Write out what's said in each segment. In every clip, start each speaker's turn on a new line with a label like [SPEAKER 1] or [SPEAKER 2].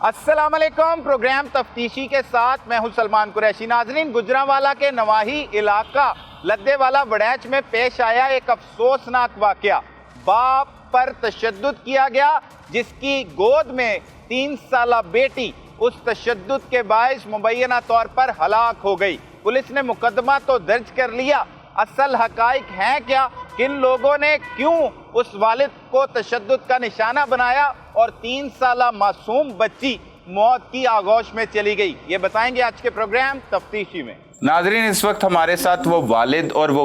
[SPEAKER 1] अस्सलाम वालेकुम। प्रोग्राम तफ्तीशी के साथ मैं हूं सलमान कुरैशी। नाजरीन, गुजरांवाला के नवाही इलाका लद्देवाला वड़ैच में पेश आया एक अफसोसनाक वाकया। बाप पर तशद्दुद किया गया, जिसकी गोद में 3 साला बेटी उस तशद्दुद के बायस मुबैना तौर पर हलाक हो गई। पुलिस ने मुकदमा तो दर्ज कर लिया, असल हकाइक हैं क्या, किन लोगों ने क्यों उस वालिद को तशद्दुद का निशाना बनाया और 3 साला मासूम बच्ची मौत की आगोश में चली गई, ये बताएंगे आज के प्रोग्राम तफ्तीशी में।
[SPEAKER 2] नाजरीन, इस वक्त हमारे साथ वो वालिद और वो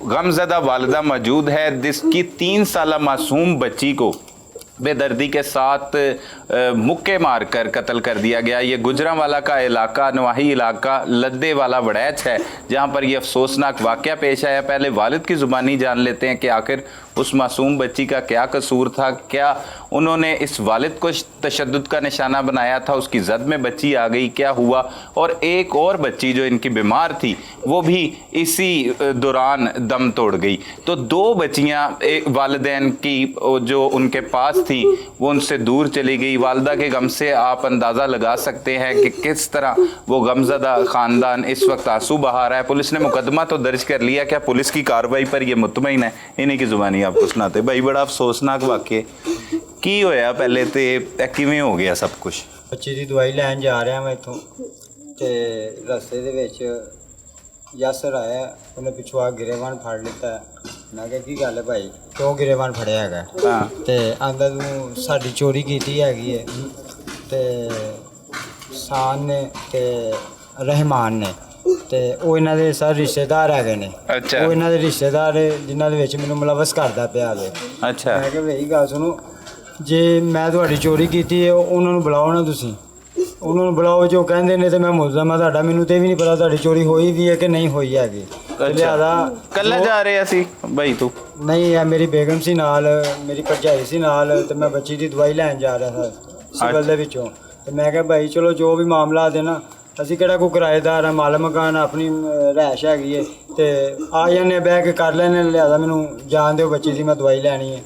[SPEAKER 2] गमज़दा वालिदा मौजूद है जिसकी 3 साला मासूम बच्ची को बेदर्दी के साथ मुक्के मारकर कत्ल कर दिया गया। ये गुजरांवाला का इलाका, नवाही इलाका लद्देवाला वड़ैच है, जहाँ पर यह अफसोसनाक वाक़या पेश आया। पहले वालिद की ज़ुबानी जान लेते हैं कि आखिर उस मासूम बच्ची का क्या कसूर था, क्या उन्होंने इस वालिद को तशद्दुद का निशाना बनाया था, उसकी जद में बच्ची आ गई, क्या हुआ। और एक और बच्ची जो इनकी बीमार थी वो भी इसी दौरान दम तोड़ गई। तो 2 बच्चियाँ एक वालिदैन की जो उनके पास थी वो उनसे दूर चली गई। वालिदा के गम से आप अंदाज़ा लगा सकते हैं कि किस तरह वो गमज़दा ख़ानदान इस वक्त आंसू बहा रहा है। पुलिस ने मुकदमा तो दर्ज कर लिया। क्या पुलिस की कार्रवाई पर ये मुतमईन है? इन्हीं की ज़ुबानी आपको सुनाते। भाई, बड़ा अफसोसनाक वाक़या की होया पहले तो किवें हो गया सब कुछ?
[SPEAKER 3] बच्ची की दवाई लैन जा रहा मैं इतों तो रस्ते दे विच यासर आया, उन्हें पिछू आ गिरेवान फड़ लिता। मैं कहा की गल है भाई, क्यों गिरेवान फड़िया है? तो आंदा तू साड़ी चोरी की हैगी है। तो शान ने ते रहमान ने ਤੇ ਉਹ ਇਹਨਾਂ ਦੇ ਸਾਰੇ ਰਿਸ਼ਤੇਦਾਰ ਹੈਗੇ ਨੇ।
[SPEAKER 2] ਅੱਛਾ।
[SPEAKER 3] ਉਹ ਇਹਨਾਂ ਦੇ ਰਿਸ਼ਤੇਦਾਰ ਜਿਨ੍ਹਾਂ ਦੇ ਵਿੱਚ ਮੈਨੂੰ ਮੁਲਵਸ ਕਰਦਾ ਪਿਆ ਵੇ।
[SPEAKER 2] ਅੱਛਾ।
[SPEAKER 3] ਮੈਂ ਕਿਹਾ ਭਈ ਗੱਲ ਸੁਣੋ, ਜੇ ਮੈਂ ਤੁਹਾਡੀ ਚੋਰੀ ਕੀਤੀ ਹੈ ਉਹਨਾਂ ਨੂੰ ਬੁਲਾਓ ਨਾ, ਤੁਸੀਂ ਉਹਨਾਂ ਨੂੰ ਬੁਲਾਓ। ਜੋ ਕਹਿੰਦੇ ਨੇ ਤੇ ਮੈਂ ਮੁਲਜ਼ਮ ਆ ਤੁਹਾਡਾ, ਮੈਨੂੰ ਤੇ ਵੀ ਨਹੀਂ ਪਤਾ ਤੁਹਾਡੀ ਚੋਰੀ ਹੋਈ ਵੀ ਹੈ ਕਿ ਨਹੀਂ ਹੋਈ ਹੈਗੀ। ਲਿਆਦਾ
[SPEAKER 2] ਕੱਲਾ ਜਾ ਰਿਹਾ ਸੀ ਭਾਈ ਤੂੰ?
[SPEAKER 3] ਨਹੀਂ, ਆ ਮੇਰੀ ਬੇਗਮ ਸੀ ਨਾਲ, ਮੇਰੀ ਭਰਜਾਈ ਸੀ ਨਾਲ, ਤੇ ਮੈਂ ਬੱਚੀ ਦੀ ਦਵਾਈ ਲੈਣ ਜਾ ਰਿਹਾ ਸੀ ਸਿਵਲ ਦੇ ਵਿੱਚੋਂ। ਤੇ ਮੈਂ ਕਿਹਾ ਭਾਈ ਚਲੋ ਜੋ ਵੀ ਮਾਮਲਾ ਦੇ ਨਾ, ਅਸੀਂ ਕਿਹੜਾ ਕੋਈ ਕਿਰਾਏਦਾਰ ਆ, ਮਾਲ ਮਕਾਨ ਆਪਣੀ ਰਹਿائش ਹੈਗੀ ਹੈ, ਤੇ ਆ ਜਾਂਦੇ ਬਹਿ ਕੇ ਕਰ ਲੈਣੇ। ਲਿਆਦਾ ਮੈਨੂੰ ਜਾਣ ਦਿਓ, ਬੱਚੀ ਦੀ ਮੈਂ ਦਵਾਈ ਲੈਣੀ ਹੈ।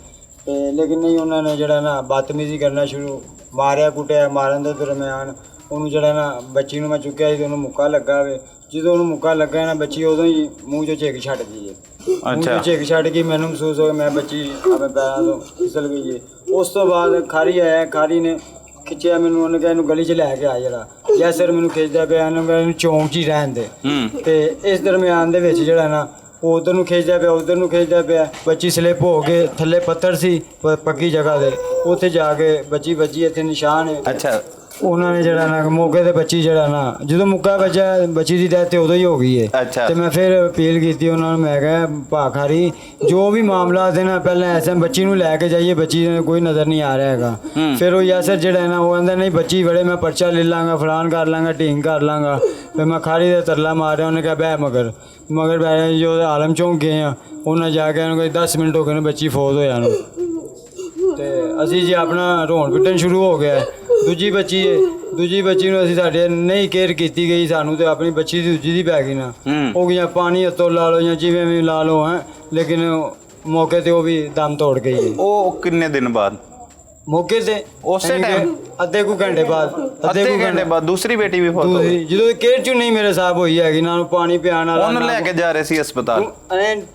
[SPEAKER 3] ਤੇ ਲੇਕਿਨ ਨਹੀਂ, ਉਹਨਾਂ ਨੇ ਜਿਹੜਾ ਨਾ ਬਦਤਮੀਜ਼ੀ ਕਰਨਾ ਸ਼ੁਰੂ, ਮਾਰਿਆ ਕੁੱਟਿਆ। ਮਾਰਨ ਦੇ ਦਰਮਿਆਨ ਉਹਨੂੰ ਜਿਹੜਾ ਨਾ ਬੱਚੀ ਨੂੰ ਮੈਂ ਚੁੱਕਿਆ ਸੀ, ਉਹਨੂੰ ਮੁੱਕਾ ਲੱਗਾ ਵੇ। ਜਦੋਂ ਉਹਨੂੰ ਮੁੱਕਾ ਲੱਗਾ ਨਾ, ਬੱਚੀ ਉਦੋਂ ਹੀ ਮੂੰਹ 'ਚੋਂ ਝਿੱਕ ਛੱਡ ਗਈ ਹੈ। ਮੂੰਹ 'ਚੋਂ ਝਿੱਕ ਛੱਡ ਗਈ, ਮੈਨੂੰ ਮਹਿਸੂਸ ਹੋਇਆ ਮੈਂ ਬੱਚੀ ਆਪਣੇ ਪੈਰਾਂ ਤੋਂ ਫਿਸਲ ਗਈ ਹੈ। ਉਸ ਤੋਂ ਬਾਅਦ ਖਾਰੀ ਆਇਆ, ਖਾਰੀ ਨੇ ਖਿੱਚਿਆ ਮੈਨੂੰ, ਉਹਨੇ ਕਿਹਾ ਇਹਨੂੰ ਗਲੀ 'ਚ ਲੈ ਕੇ ਆ ਜਿਹੜਾ ਯਾਸਰ ਮੈਨੂੰ ਖਿੱਚਦਾ ਪਿਆ, ਇਹਨੂੰ ਕਿਹਾ ਇਹਨੂੰ ਚੌਂਕ 'ਚ ਹੀ ਰਹਿਣ ਦੇ। ਤੇ ਇਸ ਦਰਮਿਆਨ ਦੇ ਵਿੱਚ ਜਿਹੜਾ ਨਾ ਉਹ ਉਧਰ ਨੂੰ ਖਿੱਚਦਾ ਪਿਆ, ਉਧਰ ਨੂੰ ਖਿੱਚਦਾ ਪਿਆ। ਬੱਚੀ ਸਲਿੱਪ ਹੋ ਕੇ ਥੱਲੇ ਪੱਥਰ ਸੀ ਪੱਕੀ ਜਗ੍ਹਾ ਤੇ, ਉੱਥੇ ਜਾ ਕੇ ਬੱਚੀ ਵੱਜੀ, ਇੱਥੇ ਨਿਸ਼ਾਨ ਹੈ।
[SPEAKER 2] ਅੱਛਾ।
[SPEAKER 3] ਉਹਨਾਂ ਨੇ ਜਿਹੜਾ ਨਾ ਮੌਕੇ ਤੇ ਬੱਚੀ ਜਿਹੜਾ ਨਾ ਜਦੋਂ ਮੁੱਕਾ ਵੱਜਾ, ਬੱਚੀ ਦੀ ਡੈਥ ਉਦੋਂ ਹੀ ਹੋ ਗਈ ਹੈ।
[SPEAKER 2] ਅੱਛਾ।
[SPEAKER 3] ਤੇ ਮੈਂ ਫਿਰ ਅਪੀਲ ਕੀਤੀ ਉਹਨਾਂ ਨੂੰ, ਮੈਂ ਕਿਹਾ ਭਾਖਾਰੀ ਜੋ ਵੀ ਮਾਮਲਾ ਦੇ ਨਾ ਪਹਿਲਾਂ ਐਸੇ ਬੱਚੀ ਨੂੰ ਲੈ ਕੇ ਜਾਈਏ, ਬੱਚੀ ਨੂੰ ਕੋਈ ਨਜ਼ਰ ਨਹੀਂ ਆ ਰਿਹਾ ਹੈਗਾ। ਫਿਰ ਉਹ ਯਾਸਰ ਜਿਹੜਾ ਹੈ ਨਾ ਉਹ ਕਹਿੰਦਾ ਨਹੀਂ ਬੱਚੀ ਵੜੇ, ਮੈਂ ਪਰਚਾ ਲੈ ਲਾਂਗਾ, ਫਲਾਨ ਕਰ ਲਾਂਗਾ, ਢੀਂਗ ਕਰ ਲਾਂਗਾ। ਫਿਰ ਮੈਂ ਖਾਰੀ ਦਾ ਤਰਲਾ ਮਾਰਿਆ, ਉਹਨੇ ਕਿਹਾ ਬਹਿ ਮਗਰ ਬਹਿ। ਜੋ ਆਲਮ ਚੌਂਕ ਗਏ ਆ, ਉਹਨਾਂ ਜਾ ਕੇ ਉਹਨੂੰ ਕੋਈ 10 ਮਿੰਟ ਹੋ ਗਏ ਨੇ ਬੱਚੀ ਫੌਤ ਹੋਇਆ ਨੂੰ। ਤੇ ਅਸੀਂ ਜੀ ਆਪਣਾ ਰੋਣ ਪਿੱਟਣ ਸ਼ੁਰੂ ਹੋ ਗਿਆ। ਦੂਜੀ ਬੱਚੀ ਨੂੰ ਅਸੀਂ ਸਾਡੇ ਨਹੀਂ ਕੇਅਰ ਕੀਤੀ ਗਈ, ਸਾਨੂੰ ਤੇ ਆਪਣੀ ਬੱਚੀ ਦੀ ਦੂਜੀ ਦੀ ਪੈ ਗਈ ਨਾ। ਉਹ ਗਿਆ ਪਾਣੀ ਹੱਥੋਂ ਲਾ ਲਓ ਜਾਂ ਜਿਵੇਂ ਵੀ ਲਾ ਲਓ ਹੈ, ਲੇਕਿਨ ਮੌਕੇ ਤੇ ਉਹ ਵੀ ਦਮ ਤੋੜ ਗਈ।
[SPEAKER 2] ਉਹ ਕਿੰਨੇ ਦਿਨ ਬਾਅਦ?
[SPEAKER 3] ਮੌਕੇ ਤੇ
[SPEAKER 2] ਉਸੇ ਟਾਈਮ
[SPEAKER 3] ਅੱਧੇ ਕੁ ਘੰਟੇ ਬਾਅਦ
[SPEAKER 2] ਦੂਸਰੀ ਬੇਟੀ ਵੀ ਫੌਤ ਹੋ ਗਈ।
[SPEAKER 3] ਜਦੋਂ ਕੇਅਰ ਚ ਨਹੀਂ ਮੇਰੇ ਸਾਹਿਬ ਹੋਈ ਹੈਗੀ ਨਾ, ਪਾਣੀ ਪਿਆਣ ਵਾਲਾ
[SPEAKER 2] ਉਹਨੂੰ ਲੈ ਕੇ ਜਾ ਰਹੇ ਸੀ ਹਸਪਤਾਲ?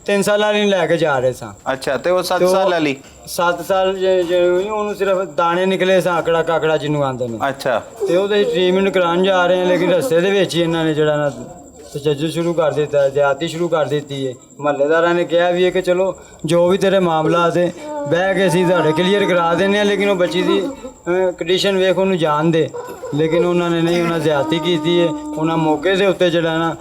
[SPEAKER 3] 3 ਸਾਲਾਂ ਲਈ ਲੈ ਕੇ ਜਾ ਰਹੇ ਸਾਂ।
[SPEAKER 2] ਅੱਛਾ। ਤੇ ਉਹ 7 ਸਾਲ ਵਾਲੀ? 7
[SPEAKER 3] ਸਾਲ ਉਹਨੂੰ ਸਿਰਫ ਦਾਣੇ ਨਿਕਲੇ ਸਾਂ, ਆਕੜਾ ਕਾਕੜਾ ਜਿਹਨੂੰ ਆਉਂਦੇ ਨੇ।
[SPEAKER 2] ਅੱਛਾ।
[SPEAKER 3] ਤੇ ਉਹਦੇ ਟ੍ਰੀਟਮੈਂਟ ਕਰਾਉਣ ਜਾ ਰਹੇ ਹਾਂ, ਲੇਕਿਨ ਰਸਤੇ ਦੇ ਵਿੱਚ ਹੀ ਇਹਨਾਂ ਨੇ ਜਿਹੜਾ ਨਾ ਤਸ਼ੱਦੁਦ ਸ਼ੁਰੂ ਕਰ ਦਿੱਤਾ, ਜ਼ਿਆਦਤੀ ਸ਼ੁਰੂ ਕਰ ਦਿੱਤੀ ਹੈ। ਮਹੱਲੇਦਾਰਾਂ ਨੇ ਕਿਹਾ ਵੀ ਹੈ ਕਿ ਚਲੋ ਜੋ ਵੀ ਤੇਰੇ ਮਾਮਲਾ ਤੇ ਬਹਿ ਕੇ ਅਸੀਂ ਤੁਹਾਡੇ ਕਲੀਅਰ ਕਰਾ ਦਿੰਦੇ ਹਾਂ, ਲੇਕਿਨ ਉਹ ਬੱਚੀ ਦੀ ਕੰਡੀਸ਼ਨ ਵੇਖ, ਉਹਨੂੰ ਜਾਣ ਦੇ। ਲੇਕਿਨ ਉਹਨਾਂ ਨੇ ਨਹੀਂ, ਉਹਨਾਂ ਜ਼ਿਆਦਤੀ ਕੀਤੀ ਹੈ। ਉਹਨਾਂ ਮੌਕੇ ਦੇ ਉੱਤੇ ਜਿਹੜਾ ਨਾ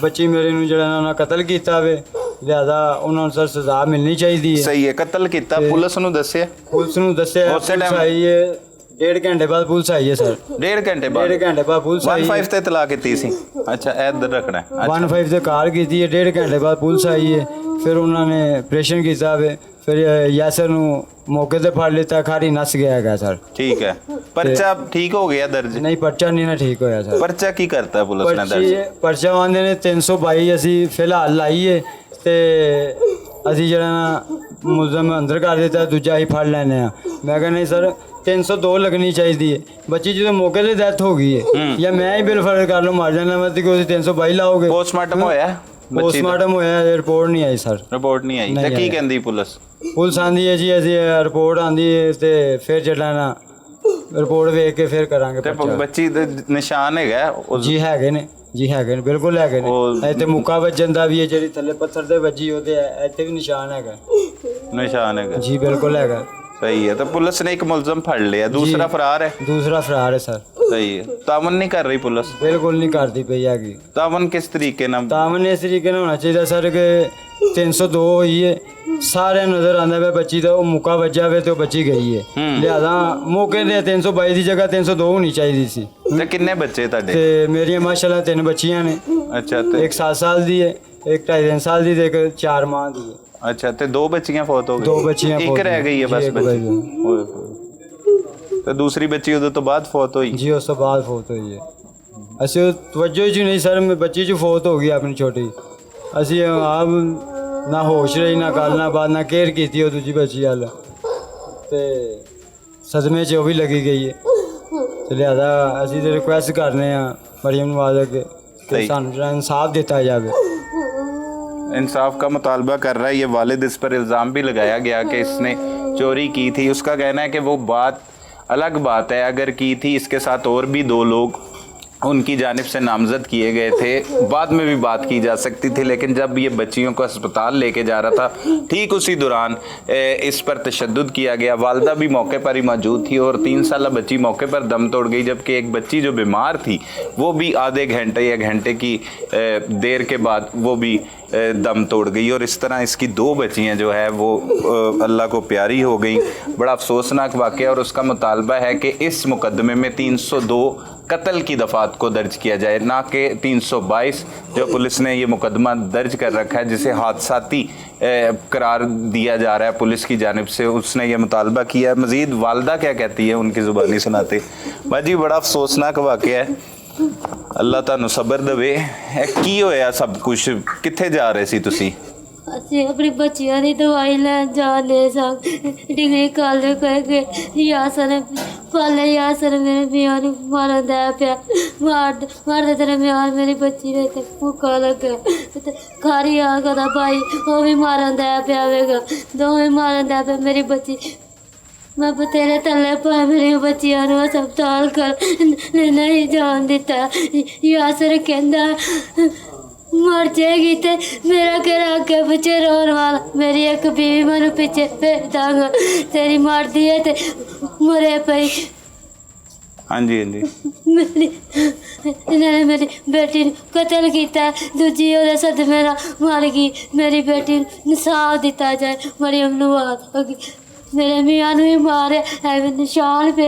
[SPEAKER 3] ਬੱਚੀ ਮੇਰੇ ਨੂੰ ਜਿਹੜਾ ਨਾ ਉਹਨਾਂ ਕਤਲ ਕੀਤਾ ਵੇ, ਲਿਆਦਾ ਉਹਨਾਂ ਨੂੰ ਸਰ ਸਜ਼ਾ ਮਿਲਣੀ ਚਾਹੀਦੀ ਹੈ।
[SPEAKER 2] ਸਹੀ ਹੈ। ਕਤਲ ਕੀਤਾ, ਪੁਲਿਸ ਨੂੰ ਦੱਸਿਆ?
[SPEAKER 3] ਪੁਲਿਸ ਨੂੰ ਦੱਸਿਆ,
[SPEAKER 2] ਉਸੇ ਟਾਈਮ
[SPEAKER 3] ਆਈ ਹੈ। 1.5 ਘੰਟੇ ਬਾਅਦ ਪੁਲਿਸ ਆਈ ਹੈ ਸਰ।
[SPEAKER 2] 1.5 ਘੰਟੇ ਬਾਅਦ?
[SPEAKER 3] 1.5 ਘੰਟੇ ਬਾਅਦ ਪੁਲਿਸ ਆਈ।
[SPEAKER 2] 15 ਤੇ ਇਤਲਾਹ ਕੀਤੀ ਸੀ? ਅੱਛਾ, ਇੱਧਰ ਰੱਖਣਾ।
[SPEAKER 3] 15 ਤੇ ਕਾਲ ਕੀਤੀ ਹੈ, 1.5 ਘੰਟੇ ਬਾਅਦ ਪੁਲਿਸ ਆਈ ਹੈ। ਫਿਰ ਉਹਨਾਂ ਨੇ ਆਪਰੇਸ਼ਨ ਕੀਤਾ ਵੇ, ਫਿਰ ਯਾਸਰ ਨੂੰ ਮੌਕੇ ਤੇ ਫੜ ਲਿੱਤਾ, ਖਾਰੀ ਨਸ ਗਿਆ ਹੈਗਾ ਸਰ।
[SPEAKER 2] ਠੀਕ ਹੈ। ਪਰਚਾ ਠੀਕ ਹੋ ਗਿਆ ਦਰਜ?
[SPEAKER 3] ਨਹੀਂ, ਪਰਚਾ ਨਹੀਂ ਨਾ ਠੀਕ ਹੋਇਆ ਸਰ।
[SPEAKER 2] ਪਰਚਾ ਕੀ ਕਰਤਾ ਪੁਲਿਸ ਨੇ ਦਰਜ?
[SPEAKER 3] ਪਰਚਾ ਆਉਂਦੇ ਨੇ 322 ਅਸੀਂ ਫਿਲਹਾਲ ਲਾਈਏ, ਤੇ ਅਸੀਂ ਜਿਹੜਾ ਨਾ ਮੁਲਜ਼ਮ ਅੰਦਰ ਕਰ ਦਿੱਤਾ, ਦੂਜਾ ਹੀ ਫੜ ਲੈਣੇ ਆ। ਮੈਂ ਕਹਿੰਦਾ ਨਹੀਂ ਸਰ, 302 ਲੱਗਣੀ ਚਾਹੀਦੀ ਹੈ। ਬੱਚੀ ਜਦੋਂ ਮੌਕੇ ਤੇ ਡੈਥ ਹੋ ਗਈ ਹੈ ਜਾਂ ਮੈਂ ਹੀ ਬਿਲ ਫਰਜ਼ ਕਰ ਲਓ ਮਾਰ ਜਾਣਾ ਮੈਂ ਤੇ ਕੋਈ 322 ਲਾਓਗੇ।
[SPEAKER 2] ਪੋਸਟਮਾਰਟਮ ਹੋਇਆ ਬੱਚੀ ਦਾ?
[SPEAKER 3] ਪੋਸਟਮਾਰਟਮ ਹੋਇਆ, ਰਿਪੋਰਟ ਨਹੀਂ ਆਈ ਸਰ।
[SPEAKER 2] ਰਿਪੋਰਟ ਨਹੀਂ ਆਈ ਤੇ ਕੀ ਕਹਿੰਦੀ ਪੁਲਿਸ?
[SPEAKER 3] ਪੁਲਿਸ ਆਂਦੀ ਹੈ ਜੀ ਅਸੀਂ ਰਿਪੋਰਟ ਆਂਦੀ ਹੈ ਤੇ ਫਿਰ ਚੱਲਾਂਣਾ, ਰਿਪੋਰਟ ਵੇਖ ਕੇ ਫਿਰ ਕਰਾਂਗੇ
[SPEAKER 2] ਤੇ
[SPEAKER 3] ਪਰਚਾ।
[SPEAKER 2] ਬੱਚੀ ਦੇ ਨਿਸ਼ਾਨ ਹੈਗਾ
[SPEAKER 3] ਜੀ ਹੈਗੇ ਨੇ, ਜੀ ਹੈਗੇ ਨੇ, ਬਿਲਕੁਲ ਹੈਗੇ ਨੇ। ਇੱਥੇ ਮੁੱਕਾ ਵੱਜਣ ਦਾ ਵੀ ਹੈ, ਜਿਹੜੀ ਥੱਲੇ ਪੱਥਰ ਤੇ ਵੱਜੀ ਉਹਦੇ ਇੱਥੇ ਵੀ ਨਿਸ਼ਾਨ ਹੈਗਾ।
[SPEAKER 2] ਨਿਸ਼ਾਨ ਹੈਗਾ
[SPEAKER 3] ਜੀ ਬਿਲਕੁਲ ਹੈਗਾ।
[SPEAKER 2] ਸਹੀ ਹੈ। ਤਾਂ ਪੁਲਿਸ ਨੇ ਇੱਕ ਮੁਲਜ਼ਮ ਫੜ ਲਿਆ, ਦੂਸਰਾ ਫਰਾਰ ਹੈ?
[SPEAKER 3] ਦੂਸਰਾ ਫਰਾਰ ਹੈ ਸਰ।
[SPEAKER 2] ਸਹੀ ਹੈ। ਤਾਵਨ ਨਹੀਂ ਕਰ ਰਹੀ ਪੁਲਿਸ?
[SPEAKER 3] ਬਿਲਕੁਲ ਨਹੀਂ ਕਰਦੀ ਪਈ ਹੈਗੀ।
[SPEAKER 2] ਤਾਵਨ ਕਿਸ ਤਰੀਕੇ ਨਾਲ?
[SPEAKER 3] ਤਾਵਨ ਇਸ ਤਰੀਕੇ ਨਾਲ ਹੋਣਾ ਚਾਹੀਦਾ ਸਰ ਕਿ 302 ਹੋਈ ਹੈ, ਸਾਰਿਆਂ ਨੂੰ ਨਜ਼ਰ ਆਉਂਦਾ ਪਿਆ ਬੱਚੀ ਦਾ ਉਹ ਮੁੱਕਾ ਵੱਜਾ ਵੇ ਤੇ ਉਹ ਬੱਚੀ ਗਈ ਹੈ। ਲਿਆਦਾ ਮੌਕੇ ਤੇ 322 ਦੀ ਜਗ੍ਹਾ 302 ਹੋਣੀ ਚਾਹੀਦੀ ਸੀ।
[SPEAKER 2] ਤੇ ਕਿੰਨੇ ਬੱਚੇ ਤੁਹਾਡੇ?
[SPEAKER 3] ਤੇ ਮੇਰੀਆਂ ਮਾਸ਼ਾਅੱਲਾ 3 ਬੱਚੀਆਂ ਨੇ।
[SPEAKER 2] ਅੱਛਾ। ਤੇ
[SPEAKER 3] ਇੱਕ 7 ਸਾਲ ਦੀ ਹੈ, ਇੱਕ 2.5 ਸਾਲ ਦੀ ਤੇ ਇੱਕ 4 ਮਾਹ ਦੀ ਹੈ।
[SPEAKER 2] ਅੱਛਾ। ਤੇ 2 ਬੱਚੀਆਂ ਫੌਤ ਹੋ ਗਈ?
[SPEAKER 3] 2 ਬੱਚੀਆਂ
[SPEAKER 2] ਇੱਕ ਰਹਿ ਗਈ ਹੈ ਬਸ ਬੱਚੀ। ਓਏ ਹੋਏ। ਤੇ ਦੂਸਰੀ ਬੱਚੀ ਉਦੋਂ ਤੋਂ ਬਾਅਦ ਫੌਤ ਹੋਈ?
[SPEAKER 3] ਜੀ ਉਸ ਤੋਂ ਬਾਅਦ ਫੌਤ ਹੋਈ ਹੈ। ਅਸੀਂ ਤਵੱਜੋ ਜੀ ਨਹੀਂ ਸਰ, ਬੱਚੀ ਚ ਫੌਤ ਹੋ ਗਈ ਆਪਣੀ ਛੋਟੀ। ਅਸੀਂ ਆਪ ਨਾ ਹੋਸ਼ ਰਹੀ, ਨਾ ਗੱਲ ਨਾ ਬਾਤ, ਨਾ ਕੇਅਰ ਕੀਤੀ ਉਹ ਦੂਜੀ ਬੱਚੀ ਵੱਲ, ਤੇ ਸਦਮੇ 'ਚ ਉਹ ਵੀ ਲੱਗੀ ਗਈ ਹੈ। ਤੇ ਲਿਆਦਾ ਅਸੀਂ ਤੇ ਰਿਕੁਐਸਟ ਕਰਨੇ ਆ ਮਰੀਮ ਨਵਾਜ਼ ਅੱਗੇ कि ਸਾਨੂੰ इंसाफ दिता जाए।
[SPEAKER 2] इंसाफ का मुतालबा कर रहा है। ये वालिद इस पर इल्ज़ाम भी लगाया गया कि इसने चोरी की थी। उसका कहना है कि वो बात अलग बात है, अगर की थी इसके साथ और भी 2 लोग उनकी जानिब से नामजद किए गए थे, बाद में भी बात की जा सकती थी। लेकिन जब ये बच्चियों को अस्पताल लेके जा रहा था, ठीक उसी दौरान इस पर तशद्दुद किया गया। वालदा भी मौके पर ही मौजूद थी और 3 साला बच्ची मौके पर दम तोड़ गई, जबकि एक बच्ची जो बीमार थी वो भी आधे घंटे या घंटे की देर के बाद वो भी दम तोड़ गई। और इस तरह इसकी 2 बच्चियाँ जो है वो अल्लाह को प्यारी हो गई। बड़ा अफसोसनाक वाक़या। और उसका मुतालबा है कि इस मुकदमे में 302 कत्ल की दफ़ात को दर्ज किया जाए, ना कि 322 जो पुलिस ने ये मुकदमा दर्ज कर रखा है, जिसे हादसाती करार दिया जा रहा है पुलिस की जानिब से। उसने ये मुतालबा किया है। मज़ीद वालदा क्या कहती है उनकी ज़ुबानी सुनाते। भाजी बड़ा अफसोसनाक वाक़या है। अल्लाह तुहानू सबर देवे। की होया सब कुछ? कित्थे जा रहे सी तुसी?
[SPEAKER 4] ਅਸੀਂ ਆਪਣੀ ਬੱਚਿਆਂ ਦੀ ਦਵਾਈ ਲੈਣ ਜਾਣੇ ਸਾਂ, ਡਿਗਰੀ ਕਾਲਜ ਕਰਕੇ ਯਾਸਰ ਪਾਲੇ ਯਾਸਰ ਮੇਰੇ ਪਿਓ ਨੂੰ ਮਾਰਨ ਦਾ ਪਿਆ, ਮਾਰਦੇ ਤੇਰੇ ਮਿਆਰ ਮੇਰੀ ਬੱਚੀ ਨੇ ਤੇ ਭੁੱਖਾ ਲੱਗਾ ਤੇ ਖਾਰੀ ਆ ਕਦਾ ਭਾਈ ਉਹ ਵੀ ਮਾਰਨ ਦਾ ਪਿਆ ਵੇਗਾ, ਦੋਵੇਂ ਮਾਰਨ ਦਾ ਪਿਆ ਮੇਰੀ ਬੱਚੀ। मैं तेरे तले पाए मेरी बच्चियां ਨੂੰ ਹਸਪਤਾਲ ਕਰ नहीं जान दिता। यासर कहंदा मर जाएगी तो मेरा घर आगे पिछे रोन वाला, मेरी एक बीवी मैनू पिछे भेज दांगा, तेरी मरदी है तो मरे पई।
[SPEAKER 2] हाँ जी हाँ जी।
[SPEAKER 4] इन्होंने मेरी बेटी कतल किया, दूजी ओहदे सदमे नाल मर गई। मेरी बेटी इंसाफ दिता जाए। मरियम नवाज मेरे मियाँ भी मारे निशान पे,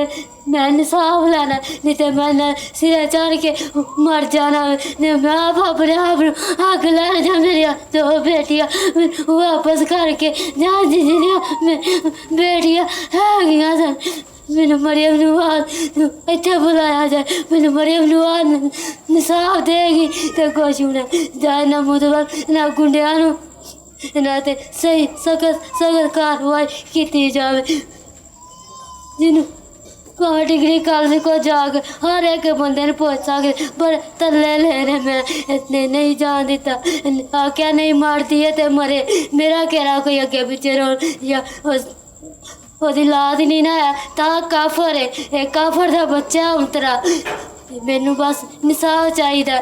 [SPEAKER 4] मैं इंसाफ लेना, नहीं तो मैं सिरे चढ़ के मर जाना। नहीं मैं आप अपने आप अग लै जा। मेरी 2 बेटियां वापस करके जा जिन्हें बेटियां है सन। मैनू मरियम नवाज इत्थे बुलाया जाए, मैनू मरियम नवाज इंसाफ देगी तो कुछ उन्हें जाए ना मुतबर ना गुंडिया इन्हों ते सही सख्त कार्रवाई की जाए, जिन्हों भावें डिग्री कॉलेज को जाकर हर एक बंदे ने पूछ सके, पर तले लेने मैं इतने नहीं जान दिता। आख्या नहीं मारती है तो मरे, मेरा कहना कोई अगे पिछे रो या ਉਹਦੀ ਲਾਦ नहीं ना है ता काफर है, एक काफर का बच्चा उतरा। मैनू बस इंसाफ चाहिए,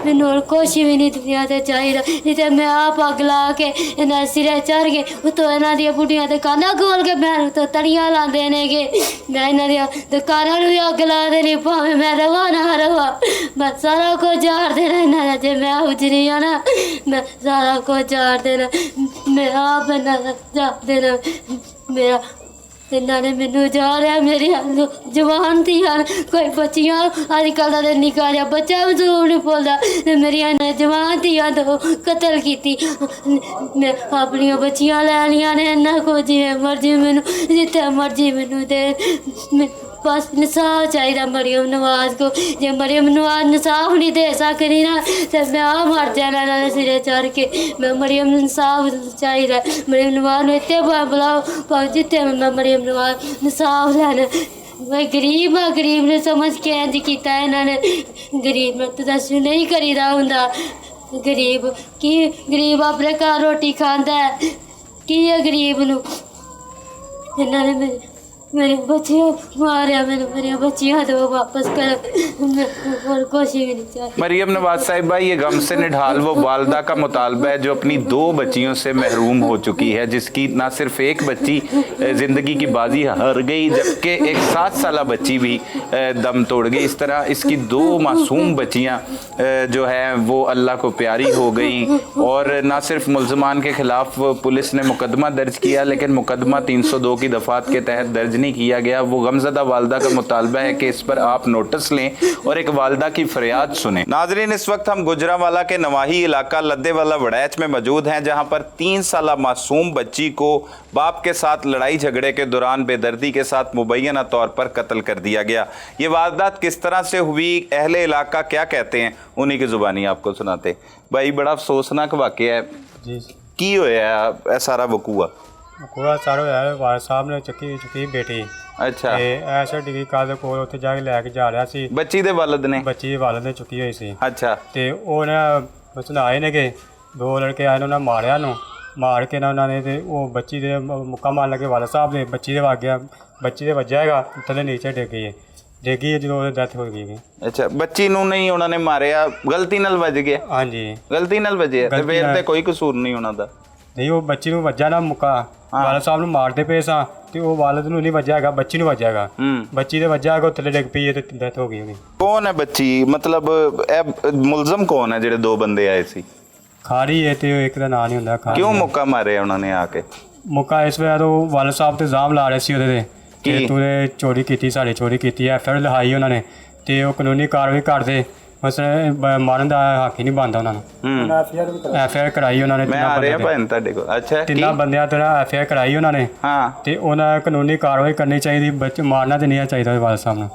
[SPEAKER 4] मैनू और कुछ भी नहीं दुनिया से चाहिए। नहीं तो मैं आप अग ला के इन्हें सिरे चढ़ के उतों इन्हों दी बुढ़िया दुकाना खोल के मैं तो तड़ियाँ लाते ने गे, मैं इन्हों दी दुकाना भी अग ला देनी, भावें मैं रवा ना रवा, मैं सारा कुछ झाड़ देना इन्होंने। जे मैं उजरी हाँ ना मैं सारा कुछ झाड़ देना, मैं आप इन्होंने झाड़ देना मेरा। इन्होंने मैनू जा रहा मेरी जवान थी यार, कोई बच्चियां अजकल का निका जहा बच्चा भी जरूर नहीं बोलता, मेरिया जवान थी 2 कतल की। मैं अपन बच्चियां लैनिया ने इन्ना को जिमें मर्जी मैनू जिथे मर्जी मैनू दे, बस इंसाफ चाहिए मरियम नवाज को। जे मरियम नवाज इंसाफ नहीं दे सकती ना तो मैं आ मर जाना इन्होंने सिरे चढ़ के। मैं मरियम इंसाफ चाहिए, मरियम नवाज ने इतने बुलाओ जितने मैं मरियम नवाज इंसाफ लैना। मैं गरीब हाँ, गरीब ने समझ के इंज किया इन्होंने। गरीब ने तो दस नहीं करीदा होंदा। गरीब अपने घर रोटी खाता है की है गरीब नू। इन्होंने मेरे बच्चे मारिया, मेरे बच्चियां दो वापस कर, और कुछ भी नहीं चाहिए।
[SPEAKER 2] मरियम नवाज साहिबा, ये गम से निढाल वो वालदा का मुतालबा है जो अपनी 2 बच्चियों से महरूम हो चुकी है, जिसकी ना सिर्फ एक बच्ची ज़िंदगी की बाजी हार गई जबकि एक 7 साला बच्ची भी दम तोड़ गई। इस तरह इसकी 2 मासूम बच्चियां जो है वो अल्लाह को प्यारी हो गई। और ना सिर्फ मुल्ज़मान के ख़िलाफ़ पुलिस ने मुकदमा दर्ज किया, लेकिन मुकदमा 302 की दफ़ात के तहत दर्ज नहीं किया गया। वो गमज़दा वालदा का मुतालबा है कि इस पर आप नोटिस लें और एक वालदा की फरियाद सुने।
[SPEAKER 1] नाजरीन, इस वक्त हम गुजरांवाला के नवाही इलाका लद्देवाला वड़ैच में मौजूद हैं, जहां पर 3 साला मासूम बच्ची को बाप के साथ लड़ाई झगड़े के दौरान बेदर्दी के साथ मुबैना तौर पर कत्ल कर दिया गया। ये वारदात किस तरह से हुई, अहले इलाका क्या कहते हैं, उन्हीं की जुबानी आपको सुनाते। भाई, बड़ा अफसोसनाक वाक़या है
[SPEAKER 3] जी।
[SPEAKER 1] की होया है सारा वकूआ?
[SPEAKER 3] कोड़ा सारो है वाल साहब ने चुकी बेटी।
[SPEAKER 1] अच्छा।
[SPEAKER 3] ਤੇ ਐਸਾ ਡਿਗਰੀ ਕਾਲਜ ਕੋਲ ਉੱਥੇ ਜਾ ਕੇ ਲੈ ਕੇ ਜਾ ਰਿਹਾ ਸੀ।
[SPEAKER 1] ਬੱਚੀ ਦੇ ਵਾਲਿਦ ਨੇ?
[SPEAKER 3] ਬੱਚੀ ਦੇ ਵਾਲਿਦ ਨੇ ਚੁੱਕੀ ਹੋਈ ਸੀ।
[SPEAKER 1] ਅੱਛਾ।
[SPEAKER 3] ਤੇ ਉਹਨੇ ਉਸਨੇ ਆਏ ਨੇਗੇ 2 ਲੜਕੇ ਆਏ ਨੇ, ਉਹਨਾਂ ਮਾਰਿਆ ਨੂੰ, ਮਾਰ ਕੇ ਨਾ ਉਹਨਾਂ ਨੇ ਤੇ ਉਹ ਬੱਚੀ ਦੇ ਮੁੱਕਾ ਮਾਰਨ ਲੱਗੇ ਵਾਲ ਸਾਹਿਬ ਦੇ। ਬੱਚੀ ਦੇ ਵੱਜ ਗਿਆ, ਬੱਚੀ ਦੇ ਵੱਜਿਆ ਹੈਗਾ, ਥੱਲੇ ਨੀਚੇ ਡਿੱਗੀ ਹੈ ਜਦੋਂ ਡੈਥ ਹੋ ਗਈ।
[SPEAKER 1] ਅੱਛਾ, ਬੱਚੀ ਨੂੰ ਨਹੀਂ ਉਹਨਾਂ ਨੇ ਮਾਰਿਆ, ਗਲਤੀ ਨਾਲ ਵੱਜ ਗਿਆ?
[SPEAKER 3] ਹਾਂਜੀ,
[SPEAKER 1] ਗਲਤੀ ਨਾਲ ਵੱਜਿਆ ਤੇ ਫਿਰ ਤੇ ਕੋਈ ਕਸੂਰ ਨਹੀਂ ਉਹਨਾਂ ਦਾ?
[SPEAKER 3] ਨਹੀਂ, ਉਹ ਬੱਚੀ ਨੂੰ ਵੱਜਾ ਨਾ ਮੁੱਕਾ, ਵਾਲਦ ਸਾਹਿਬ ਨੂੰ ਮਾਰਦੇ ਪਏ ਸਾਂ ਤੇ ਉਹ ਵਾਲਦ ਨੂੰ ਨਹੀਂ ਵੱਜਿਆ ਹੈਗਾ, ਬੱਚੀ ਨੂੰ ਵੱਜਿਆ ਹੈਗਾ। ਬੱਚੀ ਦੇ ਵੱਜਿਆ ਹੈਗਾ, ਥੱਲੇ ਡਿੱਗ ਪਈ ਤੇ ਡੈਥ ਹੋ ਗਈ ਉਹਦੀ।
[SPEAKER 1] ਕੌਣ ਹੈ ਬੱਚੀ? ਮਤਲਬ ਇਹ ਮੁਲਜ਼ਮ ਕੌਣ ਹੈ ਜਿਹੜੇ 2 ਬੰਦੇ ਆਏ ਸੀ?
[SPEAKER 3] ਖਾਰੀ ਹੈ ਤੇ ਇੱਕ ਦਾ ਨਾਂ ਨਹੀਂ ਹੁੰਦਾ।
[SPEAKER 1] ਕਿਉਂ ਮੁੱਕਾ ਮਾਰਿਆ ਉਹਨਾਂ ਨੇ ਆ ਕੇ?
[SPEAKER 3] ਮੁੱਕਾ ਇਸ ਵੇਲੇ ਤੋਂ ਵਾਲਦ ਸਾਹਿਬ ਤੇ ਇਲਜ਼ਾਮ ਲਾ ਰਹੇ ਸੀ ਉਹਦੇ ਤੇ ਤੂੰ ਚੋਰੀ ਕੀਤੀ, ਸਾਡੀ ਚੋਰੀ ਕੀਤੀ ਹੈ। ਫਿਰ ਲਿਹਾਈ ਉਹਨਾਂ ਨੇ ਤੇ ਉਹ ਕਾਨੂੰਨੀ ਕਾਰਵਾਈ ਕਰਦੇ, ਮਸਲੇ ਮਾਰਨ ਦਾ ਹੱਕ ਹੀ ਨਹੀਂ ਬਣਦਾ ਉਹਨਾਂ ਨੂੰ। ਐਫਆਈਆਰ ਕਰਾਈ ਉਹਨਾਂ ਨੇ।
[SPEAKER 1] ਮੈਂ ਆ ਰਿਹਾ ਭੈਣ ਤੁਹਾਡੇ ਕੋਲ। ਅੱਛਾ,
[SPEAKER 3] 3 ਬੰਦਿਆਂ ਤੇ ਐਫਆਈਆਰ ਕਰਾਈ ਉਹਨਾਂ ਨੇ।
[SPEAKER 1] ਹਾਂ।
[SPEAKER 3] ਤੇ ਉਹਨਾਂ ਕਾਨੂੰਨੀ ਕਾਰਵਾਈ ਕਰਨੀ ਚਾਹੀਦੀ, ਬੱਚੇ ਮਾਰਨਾ ਤੇ ਨਹੀਂ ਚਾਹੀਦਾ ਵਾਲਦ ਸਾਹਿਬ ਨੂੰ।